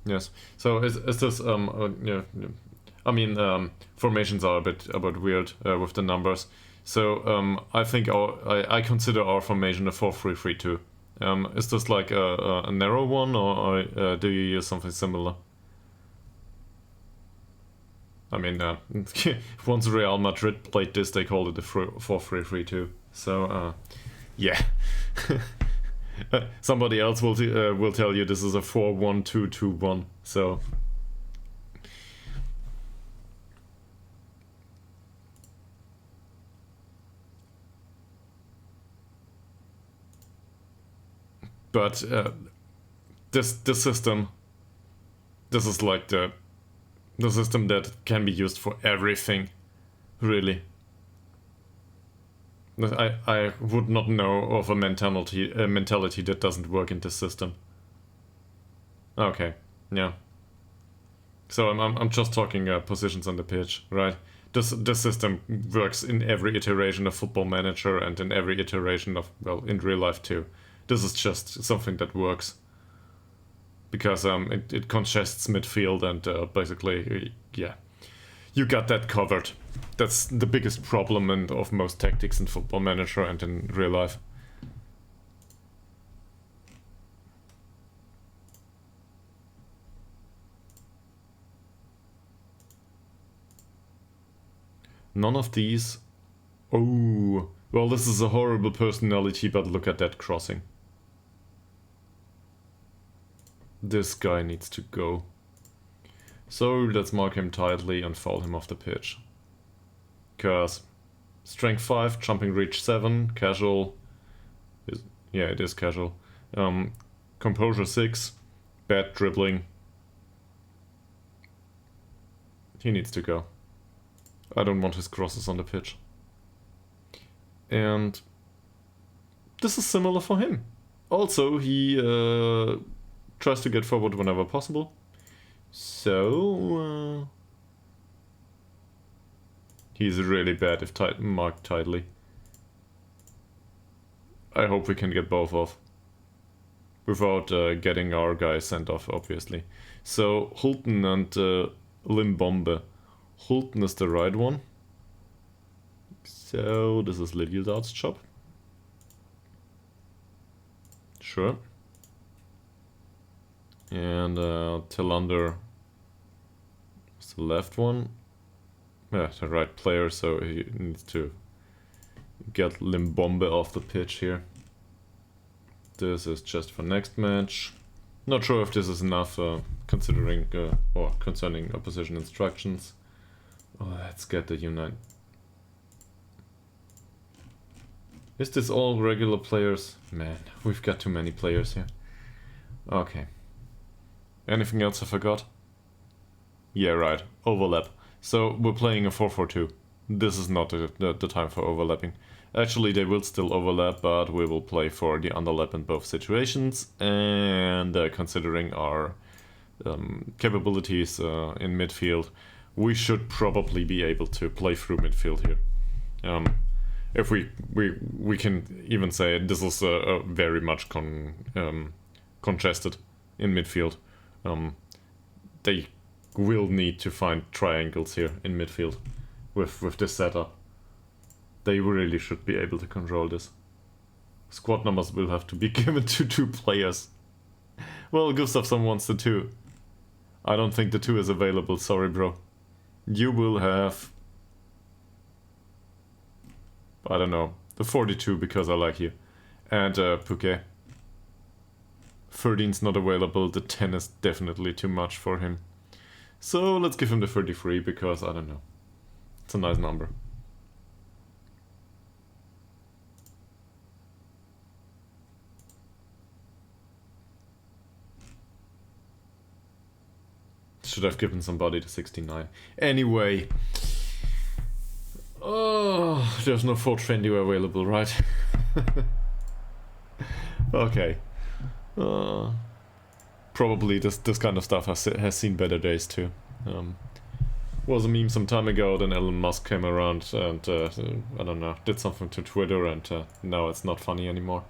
Yes. So is this yeah. I mean, formations are a bit weird with the numbers. So I think I consider our formation a 4-3-3-2. Is this like a narrow one, or do you use something similar? I mean, once Real Madrid played this, they called it a 4-3-3-2. So yeah. Somebody else will tell you this is a 4-1-2-2-1. So. But this system, this is like the system that can be used for everything, really. I would not know of a mentality that doesn't work in this system. Okay, yeah. So I'm just talking positions on the pitch, right? This system works in every iteration of Football Manager and in every iteration of, well, in real life too. This is just something that works because it congests midfield and basically, yeah, you got that covered. That's the biggest problem of most tactics in Football Manager and in real life. None of these. Oh, well, this is a horrible personality, but look at that crossing. This guy needs to go. So let's mark him tightly and foul him off the pitch. Cause strength 5, jumping reach 7, casual. Yeah, it is casual. Composure 6, bad dribbling. He needs to go. I don't want his crosses on the pitch. And this is similar for him. Also, he tries to get forward whenever possible. So he's really bad if marked tightly. I hope we can get both off without getting our guy sent off, obviously. So Hulton and Limbombe. Hulton is the right one. So this is Ytterhogdals' job. Sure. And Tillander is the left one. Yeah, the right player, so he needs to get Limbombe off the pitch here. This is just for next match. Not sure if this is enough considering or concerning opposition instructions. Oh, let's get the Unite. Is this all regular players? Man, we've got too many players here. Okay. Anything else I forgot? Yeah, right. Overlap. So we're playing a 4-4-2. This is not the time for overlapping. Actually, they will still overlap, but we will play for the underlap in both situations. And considering our capabilities in midfield, we should probably be able to play through midfield here. If we can even say this is very much congested in midfield. They will need to find triangles here in midfield with this setup. They really should be able to control this. Squad numbers will have to be given to 2 players. Well, Gustafsson wants the 2. I don't think the 2 is available, sorry bro. You will have, I don't know, the 42 because I like you. And Pouquet. 13's not available, the 10 is definitely too much for him. So let's give him the 33 because, I don't know, it's a nice number. Should have given somebody the 69. Anyway. Oh, there's no 420 available, right? Okay. Probably this kind of stuff has seen better days too. Was a meme some time ago, then Elon Musk came around and, I don't know, did something to Twitter, and now it's not funny anymore.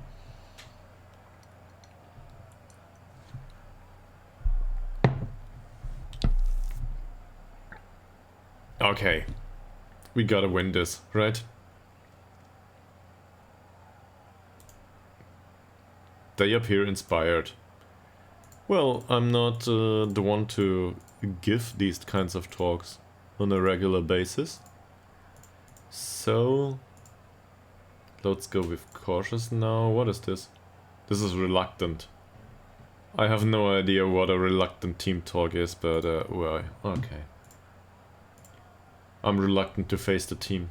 Okay, we gotta win this, right? They appear inspired. Well, I'm not the one to give these kinds of talks on a regular basis. So, let's go with cautious now. What is this? This is reluctant. I have no idea what a reluctant team talk is, but well, okay. I'm reluctant to face the team.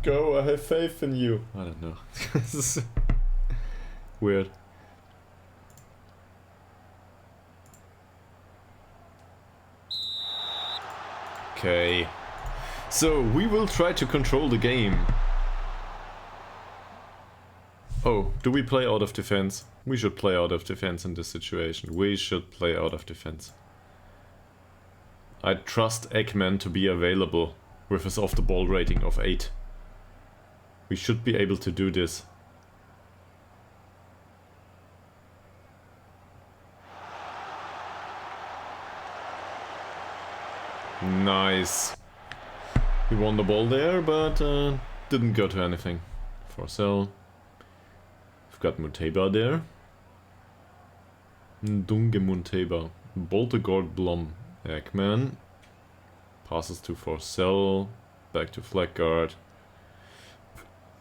Go, I have faith in you. I don't know. This is weird. Okay. So, we will try to control the game. Oh, do we play out of defense? We should play out of defense in this situation. We should play out of defense. I trust Eggman to be available with his off-the-ball rating of 8. We should be able to do this. Nice. He won the ball there, but didn't go to anything. Forsell. We've got Muteba there. Ndunge Muteba. Boltegord Blom. Eggman. Passes to Forsell. Back to Flackguard.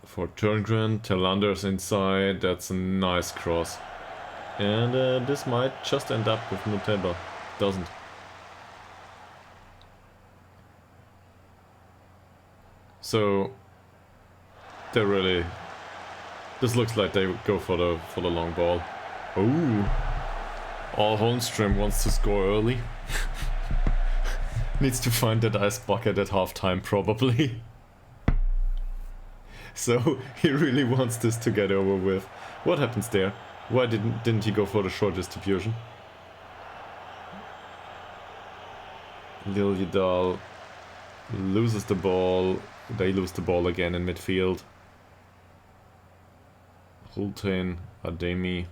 For Turngren. Telander's inside. That's a nice cross. And this might just end up with Muteba. Doesn't. So they really. This looks like they go for the long ball. Oh, Holmström wants to score early. Needs to find that ice bucket at halftime, probably. So he really wants this to get over with. What happens there? Why didn't he go for the short distribution? Ytterhogdals loses the ball. They lose the ball again in midfield. Hultain, Ademi.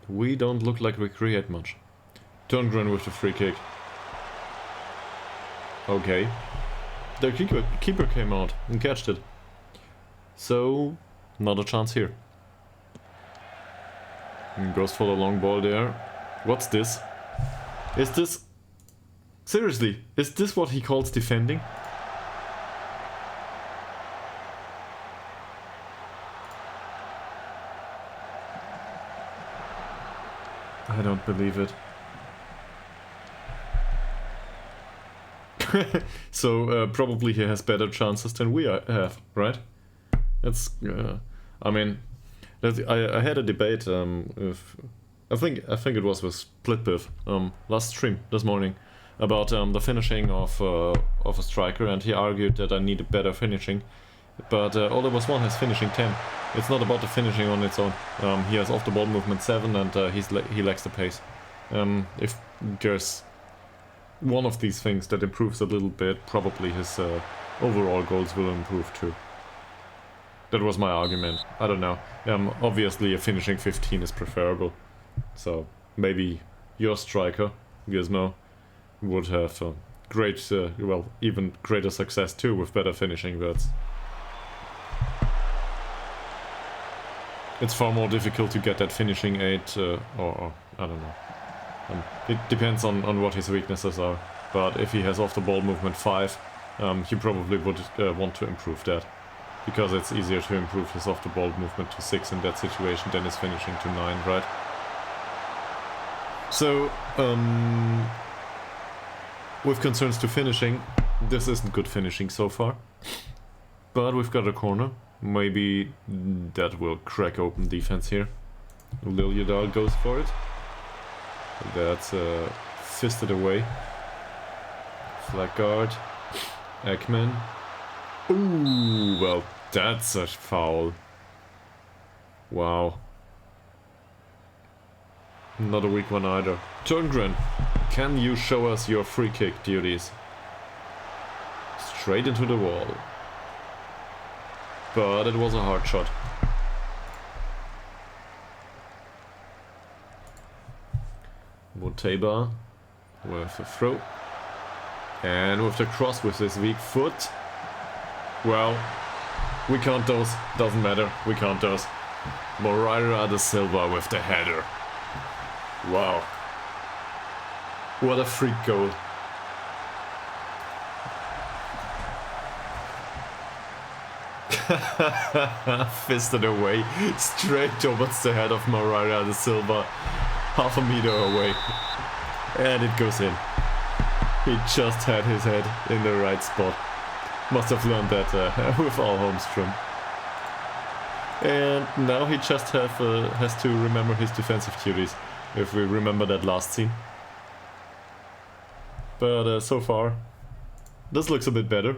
We don't look like we create much. Turngren with the free kick. Okay. The keeper came out and catched it. So, not a chance here. And goes for the long ball there. What's this? Is this... Seriously, is this what he calls defending? I don't believe it. So, probably he has better chances than we have, right? That's... I mean... I had a debate with... I think it was with Splitbiff last stream this morning about the finishing of a striker, and he argued that I needed better finishing, but Ole Bosman has finishing 10. It's not about the finishing on its own. He has off the ball movement 7, and he lacks the pace. If there's one of these things that improves a little bit, probably his overall goals will improve too. That was my argument. I don't know. Obviously a finishing 15 is preferable. So maybe your striker, Gizmo, would have great, well, even greater success too with better finishing, but it's far more difficult to get that finishing 8, or I don't know. It depends on what his weaknesses are, but if he has off the ball movement 5, he probably would want to improve that. Because it's easier to improve his off-the-ball movement to 6 in that situation than his finishing to 9, right? So, with concerns to finishing, this isn't good finishing so far. But we've got a corner. Maybe that will crack open defense here. Ytterhogdals goes for it. That's fisted away. Flag guard. Ekman. Ooh, well, that's a foul. Wow. Not a weak one either. Turngren, can you show us your free kick duties? Straight into the wall. But it was a hard shot. Muteba with the throw. And with the cross with his weak foot. Well, we count those. Doesn't matter. We count those. Moreira da Silva with the header. Wow. What a freak goal. Fisted away. Straight towards the head of Moreira da Silva. Half a meter away. And it goes in. He just had his head in the right spot. Must have learned that with all Holmström. And now he just has to remember his defensive duties, if we remember that last scene. But so far, this looks a bit better.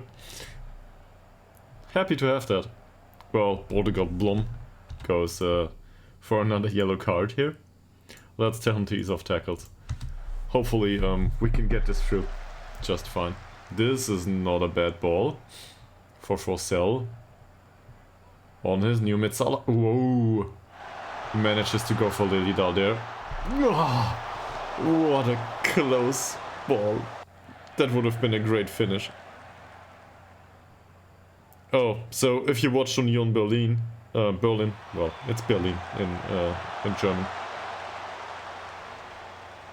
Happy to have that. Well, Ytterhogdals Blom goes for another yellow card here. Let's tell him to ease off tackles. Hopefully we can get this through just fine. This is not a bad ball for Forsell. On his new Mitsala. Whoa! Manages to go for Ytterhogdals there. Oh, what a close ball. That would have been a great finish. Oh, so if you watched Union Berlin, well, it's Berlin in German.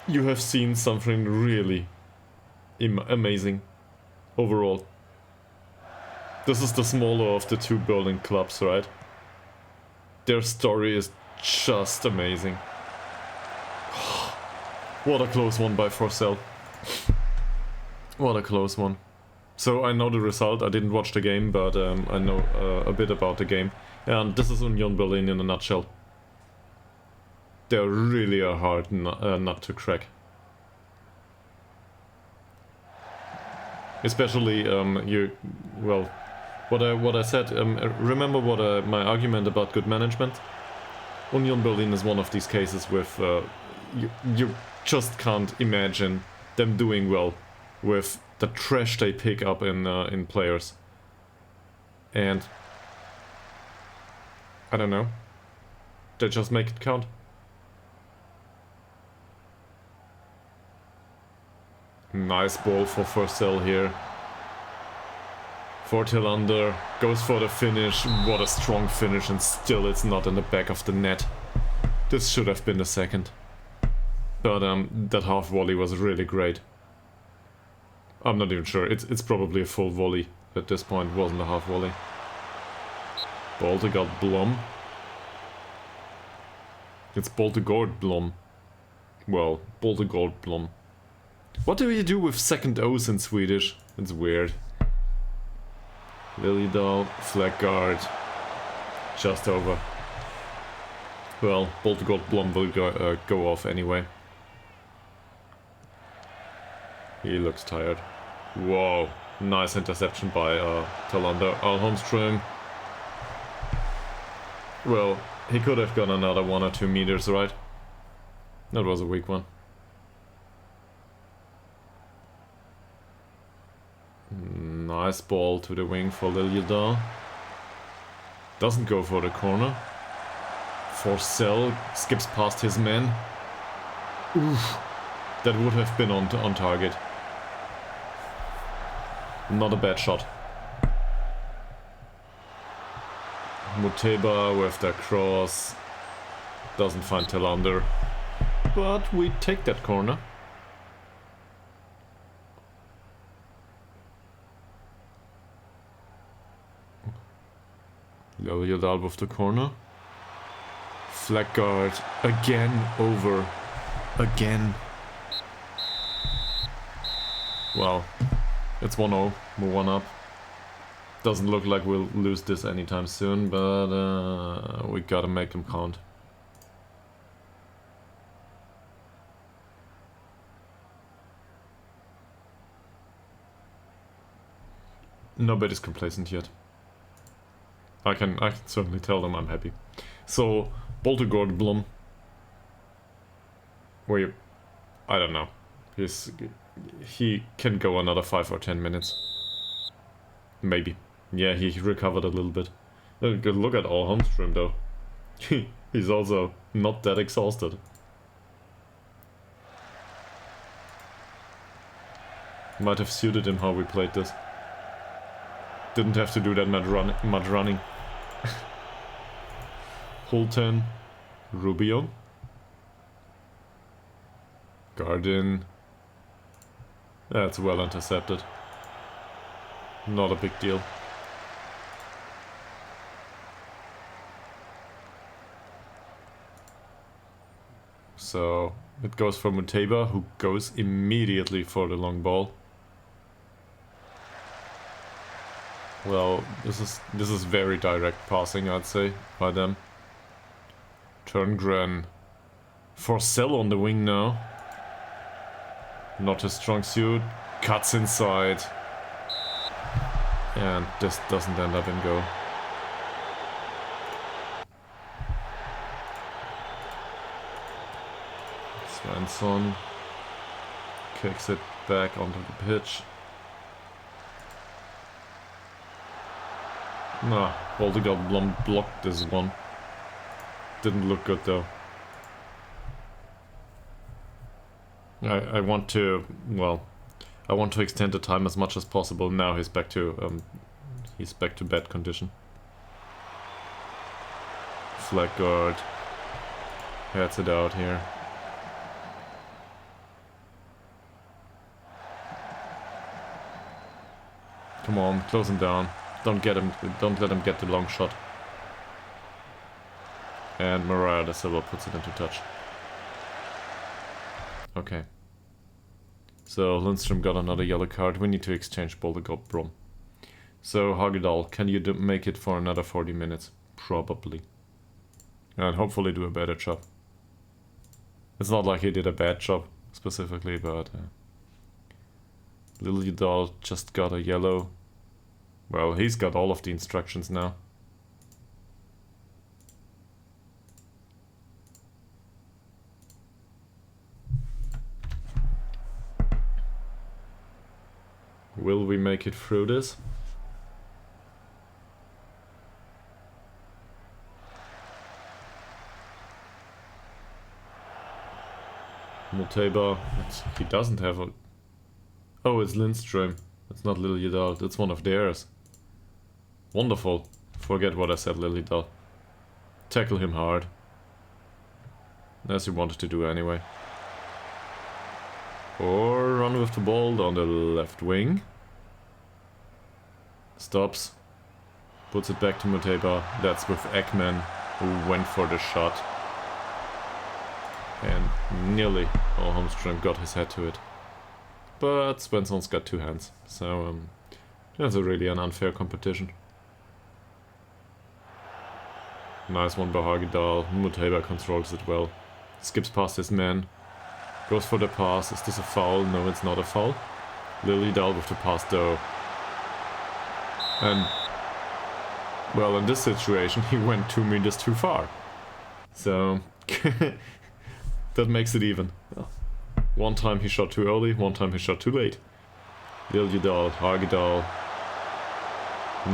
You have seen something really amazing overall. This is the smaller of the two Berlin clubs, right? Their story is just amazing. What a close one by Forsell. What a close one. So I know the result, I didn't watch the game, but I know a bit about the game. And this is Union Berlin in a nutshell. They're really a hard nut to crack. Especially well, what I said. Remember what my argument about good management. Union Berlin is one of these cases with you just can't imagine them doing well with the trash they pick up in players. And I don't know. They just make it count. Nice ball for Forsell here. For Tillander, goes for the finish. What a strong finish, and still it's not in the back of the net. This should have been the second. But that half volley was really great. I'm not even sure. It's probably a full volley at this point. It wasn't a half volley. Ytterhogdals Blom. It's Ytterhogdals Blom. Well, Ytterhogdals Blom. What do you do with second O's in Swedish? It's weird. Ytterhogdals, flag guard. Just over. Well, Ytterhogdals Blom will go off anyway. He looks tired. Whoa, nice interception by Tillander. Holmström. Well, he could have gone another 1 or 2 meters, right? That was a weak one. Nice ball to the wing for Ytterhogdals. Doesn't go for the corner. Forsell skips past his man. Oof. That would have been on target. Not a bad shot. Muteba with the cross. Doesn't find Tillander. But we take that corner. Ytterhogdals with the corner. Flag guard again over. Again. Well, it's 1-0. We're 1 up. Doesn't look like we'll lose this anytime soon, but we gotta make them count. Nobody's complacent yet. I can certainly tell them I'm happy. So, Ytterhogdals. Wait, I don't know. He can go another 5 or 10 minutes. Maybe. Yeah, he recovered a little bit. Look at our Holmström though. He's also not that exhausted. Might have suited him how we played this. Didn't have to do that much running. Holten, Rubio, Garden. That's well intercepted. Not a big deal. So it goes for Muteba, who goes immediately for the long ball. Well, this is very direct passing, I'd say, by them. Turngren. Forcell on the wing now. Not a strong suit. Cuts inside. And this doesn't end up in goal. Svensson kicks it back onto the pitch. Nah, Ytterhogdals blocked this one. Didn't look good though. I want to, well, I want to extend the time as much as possible. Now he's back to bad condition. Flag guard heads it out here. Come on, close him down. Don't let him get the long shot. And Mariah da Silva puts it into touch. Okay. So Lindström got another yellow card. We need to exchange Ytterhogdals. So Ytterhogdals, can you make it for another 40 minutes? Probably. And hopefully do a better job. It's not like he did a bad job specifically, but Ytterhogdals just got a yellow. Well, he's got all of the instructions now. Will we make it through this? Muteba, he doesn't have a... Oh, it's Lindström. It's not Ytterhogdals, it's one of theirs. Wonderful. Forget what I said, Ytterhogdals. Tackle him hard. As you wanted to do anyway. Or run with the ball down the left wing. Stops. Puts it back to Muteba. That's with Ekman, who went for the shot. And nearly Holmström got his head to it. But Svensson's got two hands, so that's a really an unfair competition. Nice one by Ytterhogdals. Muteba controls it well. Skips past his man. Goes for the pass. Is this a foul? No, it's not a foul. Ytterhogdals with the pass though. And, well, in this situation he went 2 meters too far. So, that makes it even. One time he shot too early, one time he shot too late. Ytterhogdals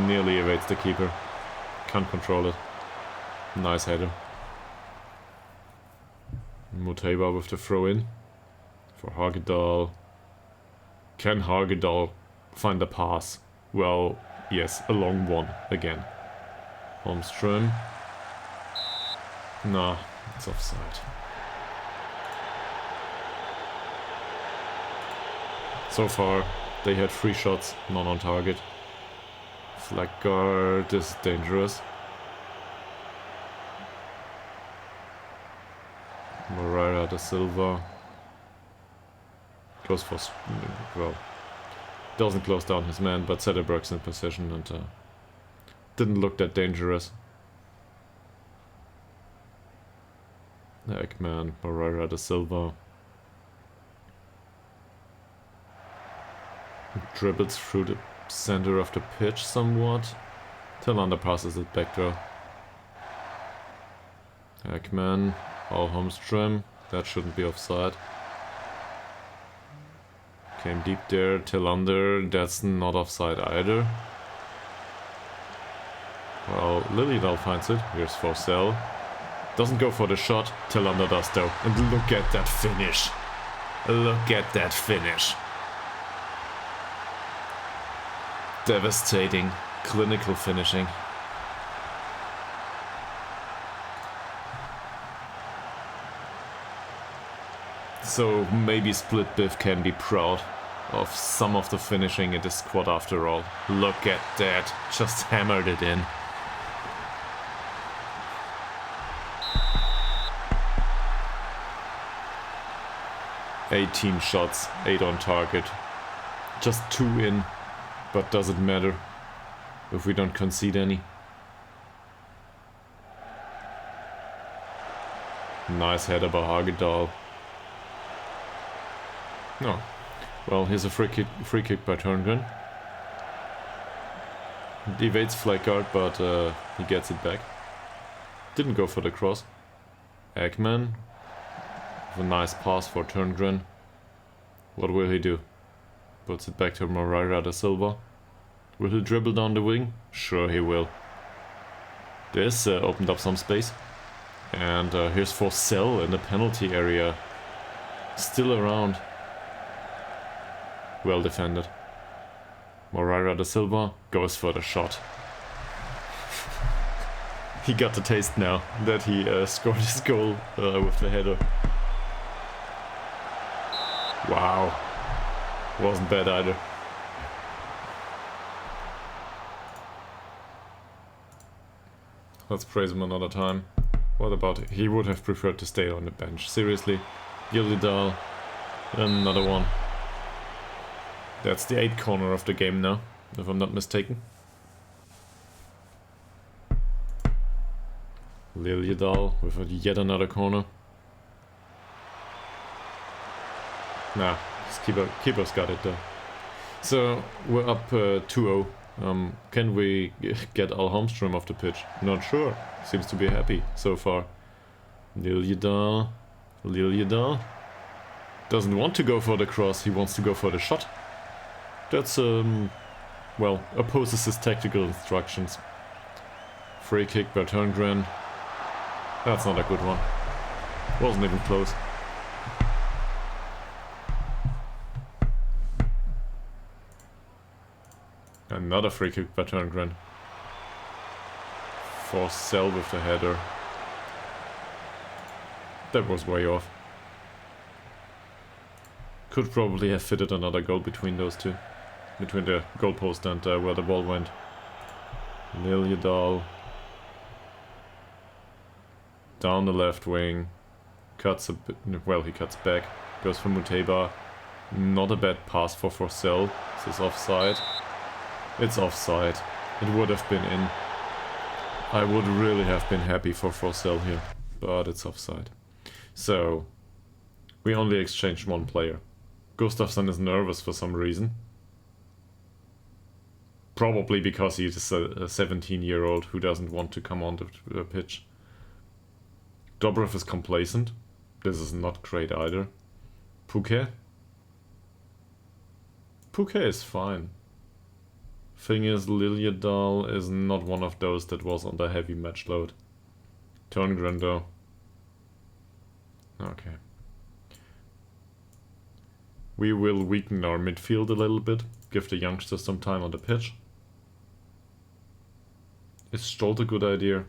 nearly evades the keeper. Can't control it. Nice header. Muteba with the throw in for Ytterhogdals. Can Ytterhogdals find a pass? Well, yes, a long one again. Holmström. Nah, it's offside. So far, they had 3 shots, none on target. Flag guard is dangerous. Moreira da Silva goes for, well, doesn't close down his man, but Zetterberg's in position and didn't look that dangerous. Ekman, Moreira da Silva dribbles through the center of the pitch somewhat. Tillander passes it back though. Ekman, Holmström, that shouldn't be offside. Came deep there, Tillander, that's not offside either. Well, Liljedahl finds it, here's Forsell. Doesn't go for the shot, Tillander does though. And look at that finish. Look at that finish. Devastating, clinical finishing. So maybe Split Biff can be proud of some of the finishing in this squad after all. Look at that, just hammered it in. "18 shots, 8 on target. Just 2 in, but does it matter if we don't concede any?" Nice header by Ytterhogdals. No. Well, here's a free kick by Turngren. Evades flag guard, but he gets it back. Didn't go for the cross. Ekman with a nice pass for Turngren. What will he do? Puts it back to Moreira da Silva. Will he dribble down the wing? Sure he will. This opened up some space. And here's Forsell in the penalty area. Still around. Well defended. Moreira da Silva goes for the shot. He got the taste now that he scored his goal with the header. Wow. Wasn't bad either. Let's praise him another time. What about it? He would have preferred to stay on the bench. Seriously. Ytterhogdals. Another one. That's the 8th corner of the game now, if I'm not mistaken. Ytterhogdals with yet another corner. Nah, keeper's got it though. So, we're up 2-0. Can we get Holmström off the pitch? Not sure. Seems to be happy so far. Ytterhogdals. Doesn't want to go for the cross, he wants to go for the shot. That's, well, opposes his tactical instructions. Free kick by Turngren. That's not a good one. Wasn't even close. Another free kick by Turngren. Forsell with the header. That was way off. Could probably have fitted another goal between those two. Between the goalpost and where the ball went. Ytterhogdals. Down the left wing. Cuts a bit. Well, he cuts back. Goes for Muteba. Not a bad pass for Forsell. This is offside. It's offside. It would have been in. I would really have been happy for Forsell here. But it's offside. So, we only exchanged one player. Gustafsson is nervous for some reason. Probably because he's a 17-year-old who doesn't want to come on the pitch. Dobrev is complacent. This is not great either. Pouquet? Pouquet is fine. Thing is, Ytterhogdals is not one of those that was on the heavy match load. Turngren though. Okay. We will weaken our midfield a little bit. Give the youngsters some time on the pitch. Is Stolt a good idea?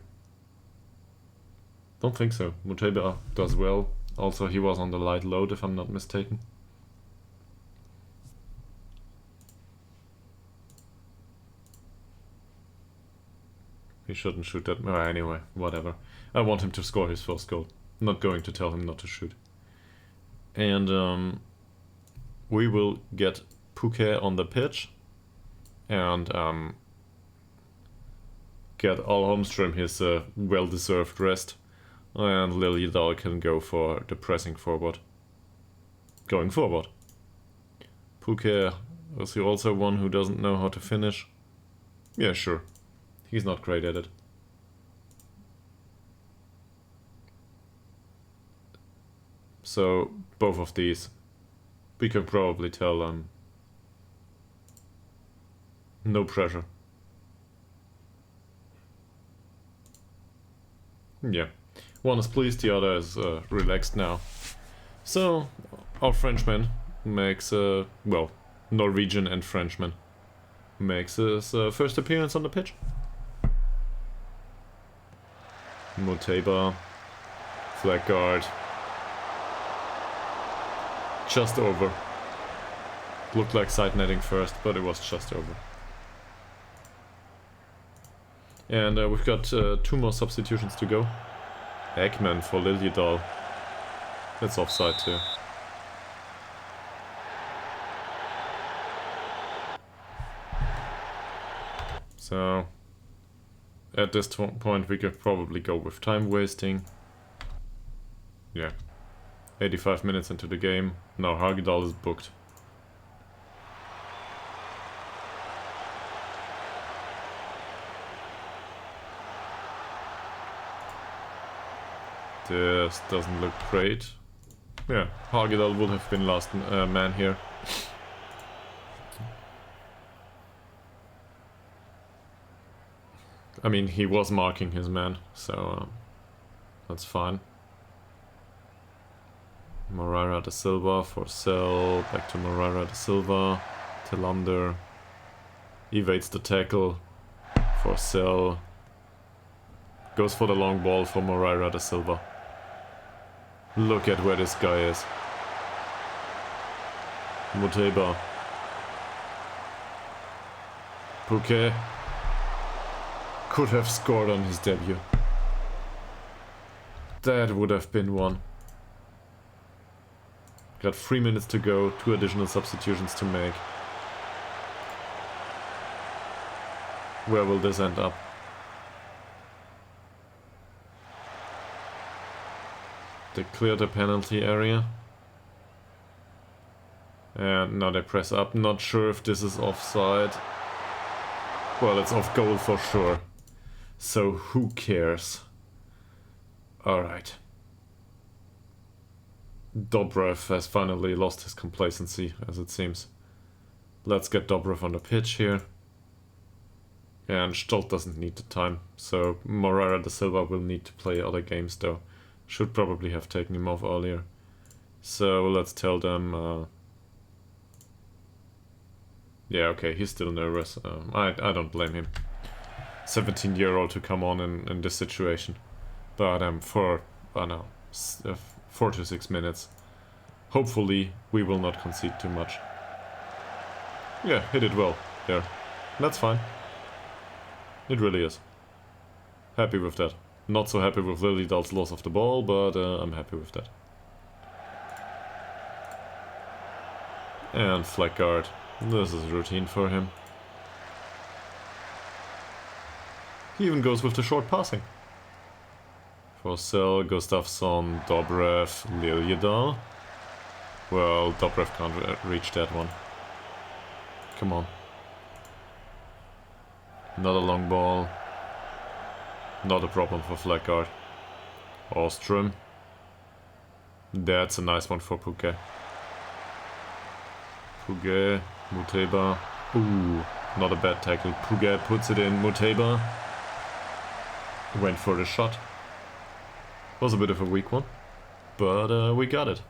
Don't think so. Muteba does well. Also, he was on the light load, if I'm not mistaken. He shouldn't shoot that. Anyway, whatever. I want him to score his first goal. Not going to tell him not to shoot. And we will get Puke on the pitch and get Holmström his well-deserved rest, and Ytterhogdals can go for the pressing forward. Going forward. Puke, is he also one who doesn't know how to finish? Yeah, sure. He's not great at it. So, both of these, we can probably tell no pressure. Yeah. One is pleased, the other is relaxed now. So, our Frenchman makes, well, Norwegian and Frenchman, makes his first appearance on the pitch. Muteba, flag guard. Just over. Looked like side netting first, but it was just over. And we've got 2 more substitutions to go. Ekman for Ytterhogdals. That's offside too. So, at this point we could probably go with time wasting. Yeah. 85 minutes into the game. Now Ytterhogdals is booked. This doesn't look great. Yeah, Ytterhogdals would have been last man here. I mean, he was marking his man, so that's fine. Moreira da Silva for Sell, back to Moreira da Silva, Tillander, evades the tackle for Sell, goes for the long ball for Moreira da Silva. Look at where this guy is. Muteba. Puke could have scored on his debut. That would have been one. Got 3 minutes to go, 2 additional substitutions to make. Where will this end up? They clear the penalty area. And now they press up. Not sure if this is offside. Well, it's off goal for sure. So who cares? Alright. Dobrev has finally lost his complacency, as it seems. Let's get Dobrev on the pitch here. And Stolt doesn't need the time, so Moreira da Silva will need to play other games though. Should probably have taken him off earlier. So let's tell them... yeah, okay, he's still nervous. I don't blame him. 17-year-old to come on in this situation. But for, I don't know, 4 to 6 minutes. Hopefully we will not concede too much. Yeah, he did well there. That's fine. It really is. Happy with that. Not so happy with Ytterhogdals' loss of the ball, but I'm happy with that. And flag guard. This is routine for him. He even goes with the short passing. Forsell, Gustafsson, Dobrev, Ytterhogdals. Well, Dobrev can't reach that one. Come on. Another long ball. Not a problem for flag guard. Holmström. That's a nice one for Puke. Puke, Muteba. Ooh, not a bad tackle. Puke puts it in. Muteba went for the shot. Was a bit of a weak one, but we got it.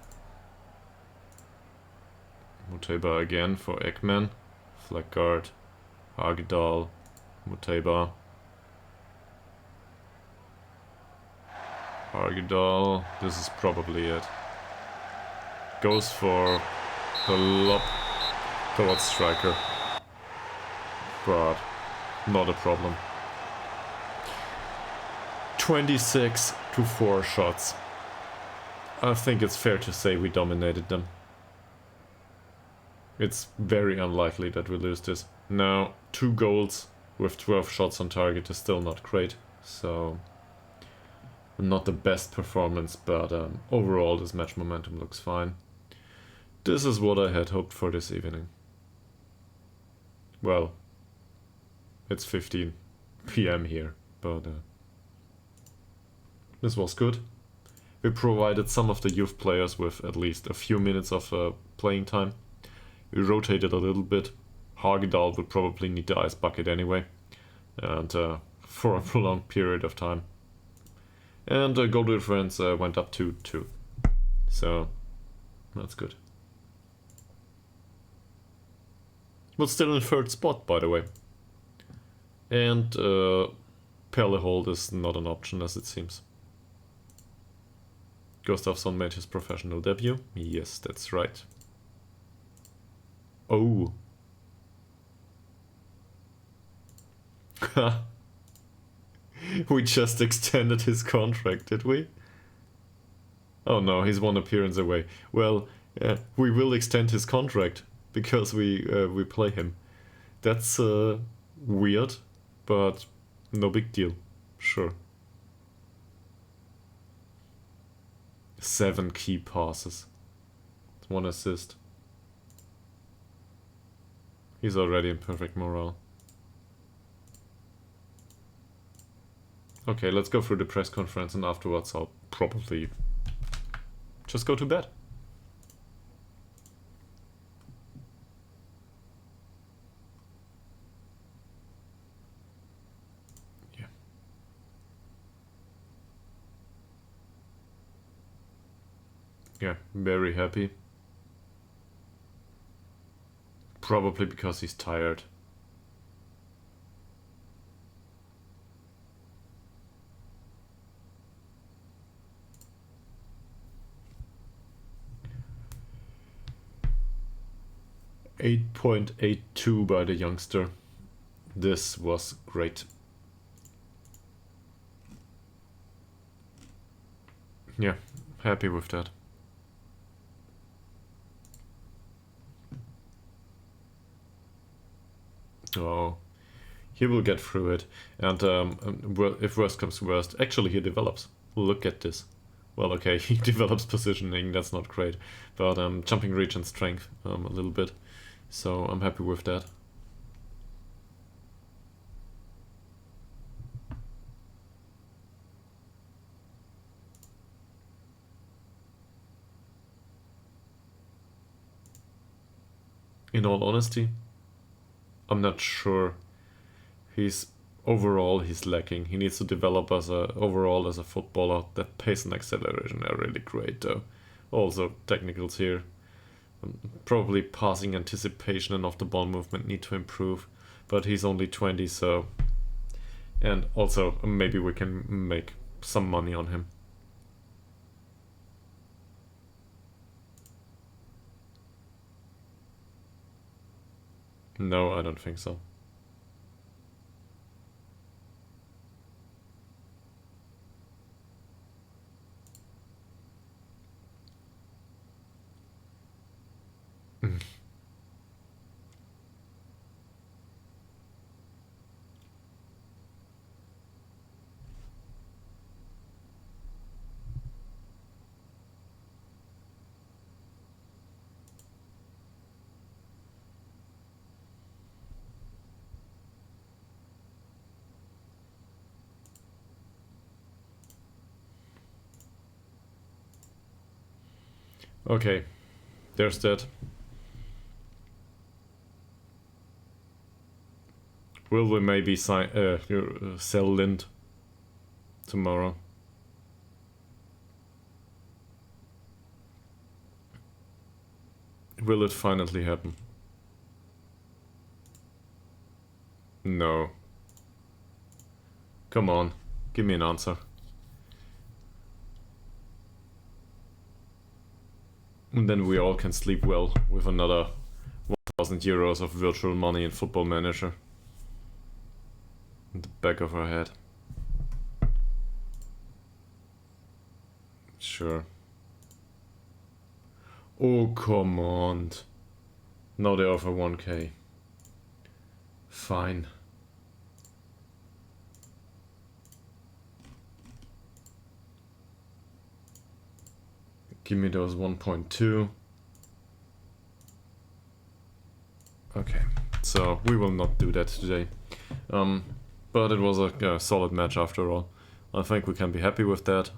Muteba again for Ekman. Flag guard. Ytterhogdals. Muteba. Ytterhogdals. This is probably it. Goes for the lob towards striker. But not a problem. 26 to 4 shots. I think it's fair to say we dominated them. It's very unlikely that we lose this. Now, 2 goals with 12 shots on target is still not great, so not the best performance, but overall this match momentum looks fine. This is what I had hoped for this evening. Well, it's 15 PM here, but this was good. We provided some of the youth players with at least a few minutes of playing time. We rotated a little bit. Ytterhogdals would probably need the ice bucket anyway, and for a prolonged period of time. And goal difference went up to 2, so that's good. But still in 3rd spot, by the way. And Perlehold is not an option, as it seems. Gustafsson made his professional debut. Yes, that's right. Oh. We just extended his contract, did we? Oh no, he's 1 appearance away. Well, we will extend his contract because we play him. That's weird, but no big deal. Sure. 7 key passes. 1 assist. He's already in perfect morale. Okay, let's go through the press conference and afterwards I'll probably just go to bed. Yeah. Yeah, very happy. Probably because he's tired. .82 by the youngster. This was great. Yeah, happy with that. Oh, he will get through it. And if worst comes to worst, actually he develops. Look at this. Well, okay, he develops positioning, that's not great. But jumping reach and strength a little bit. So I'm happy with that. In all honesty, I'm not sure. He's lacking. He needs to develop as a footballer. That pace and acceleration are really great though. Also technicals here. Probably passing anticipation and off the ball movement need to improve, but he's only 20, so, and also maybe we can make some money on him. No, I don't think so. Okay, there's that. Will we maybe sell Lind tomorrow? Will it finally happen? No. Come on, give me an answer. And then we all can sleep well with another 1,000 euros of virtual money in Football Manager in the back of our head. Sure. Oh, come on. Now they offer 1k. Fine. Give me those 1.2. Okay, so we will not do that today. But it was a solid match after all. I think we can be happy with that.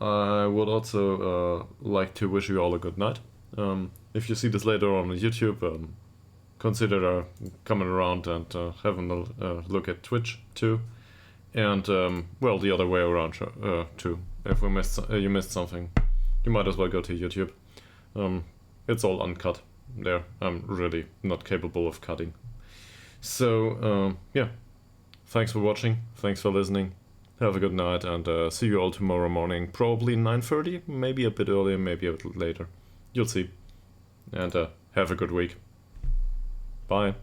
I would also like to wish you all a good night. If you see this later on YouTube, consider coming around and having a look at Twitch too. And, well, the other way around too. If you missed something, you might as well go to YouTube. It's all uncut there. I'm really not capable of cutting. So, yeah. Thanks for watching. Thanks for listening. Have a good night, and see you all tomorrow morning. Probably 9:30, maybe a bit earlier, maybe a bit later. You'll see. And have a good week. Bye.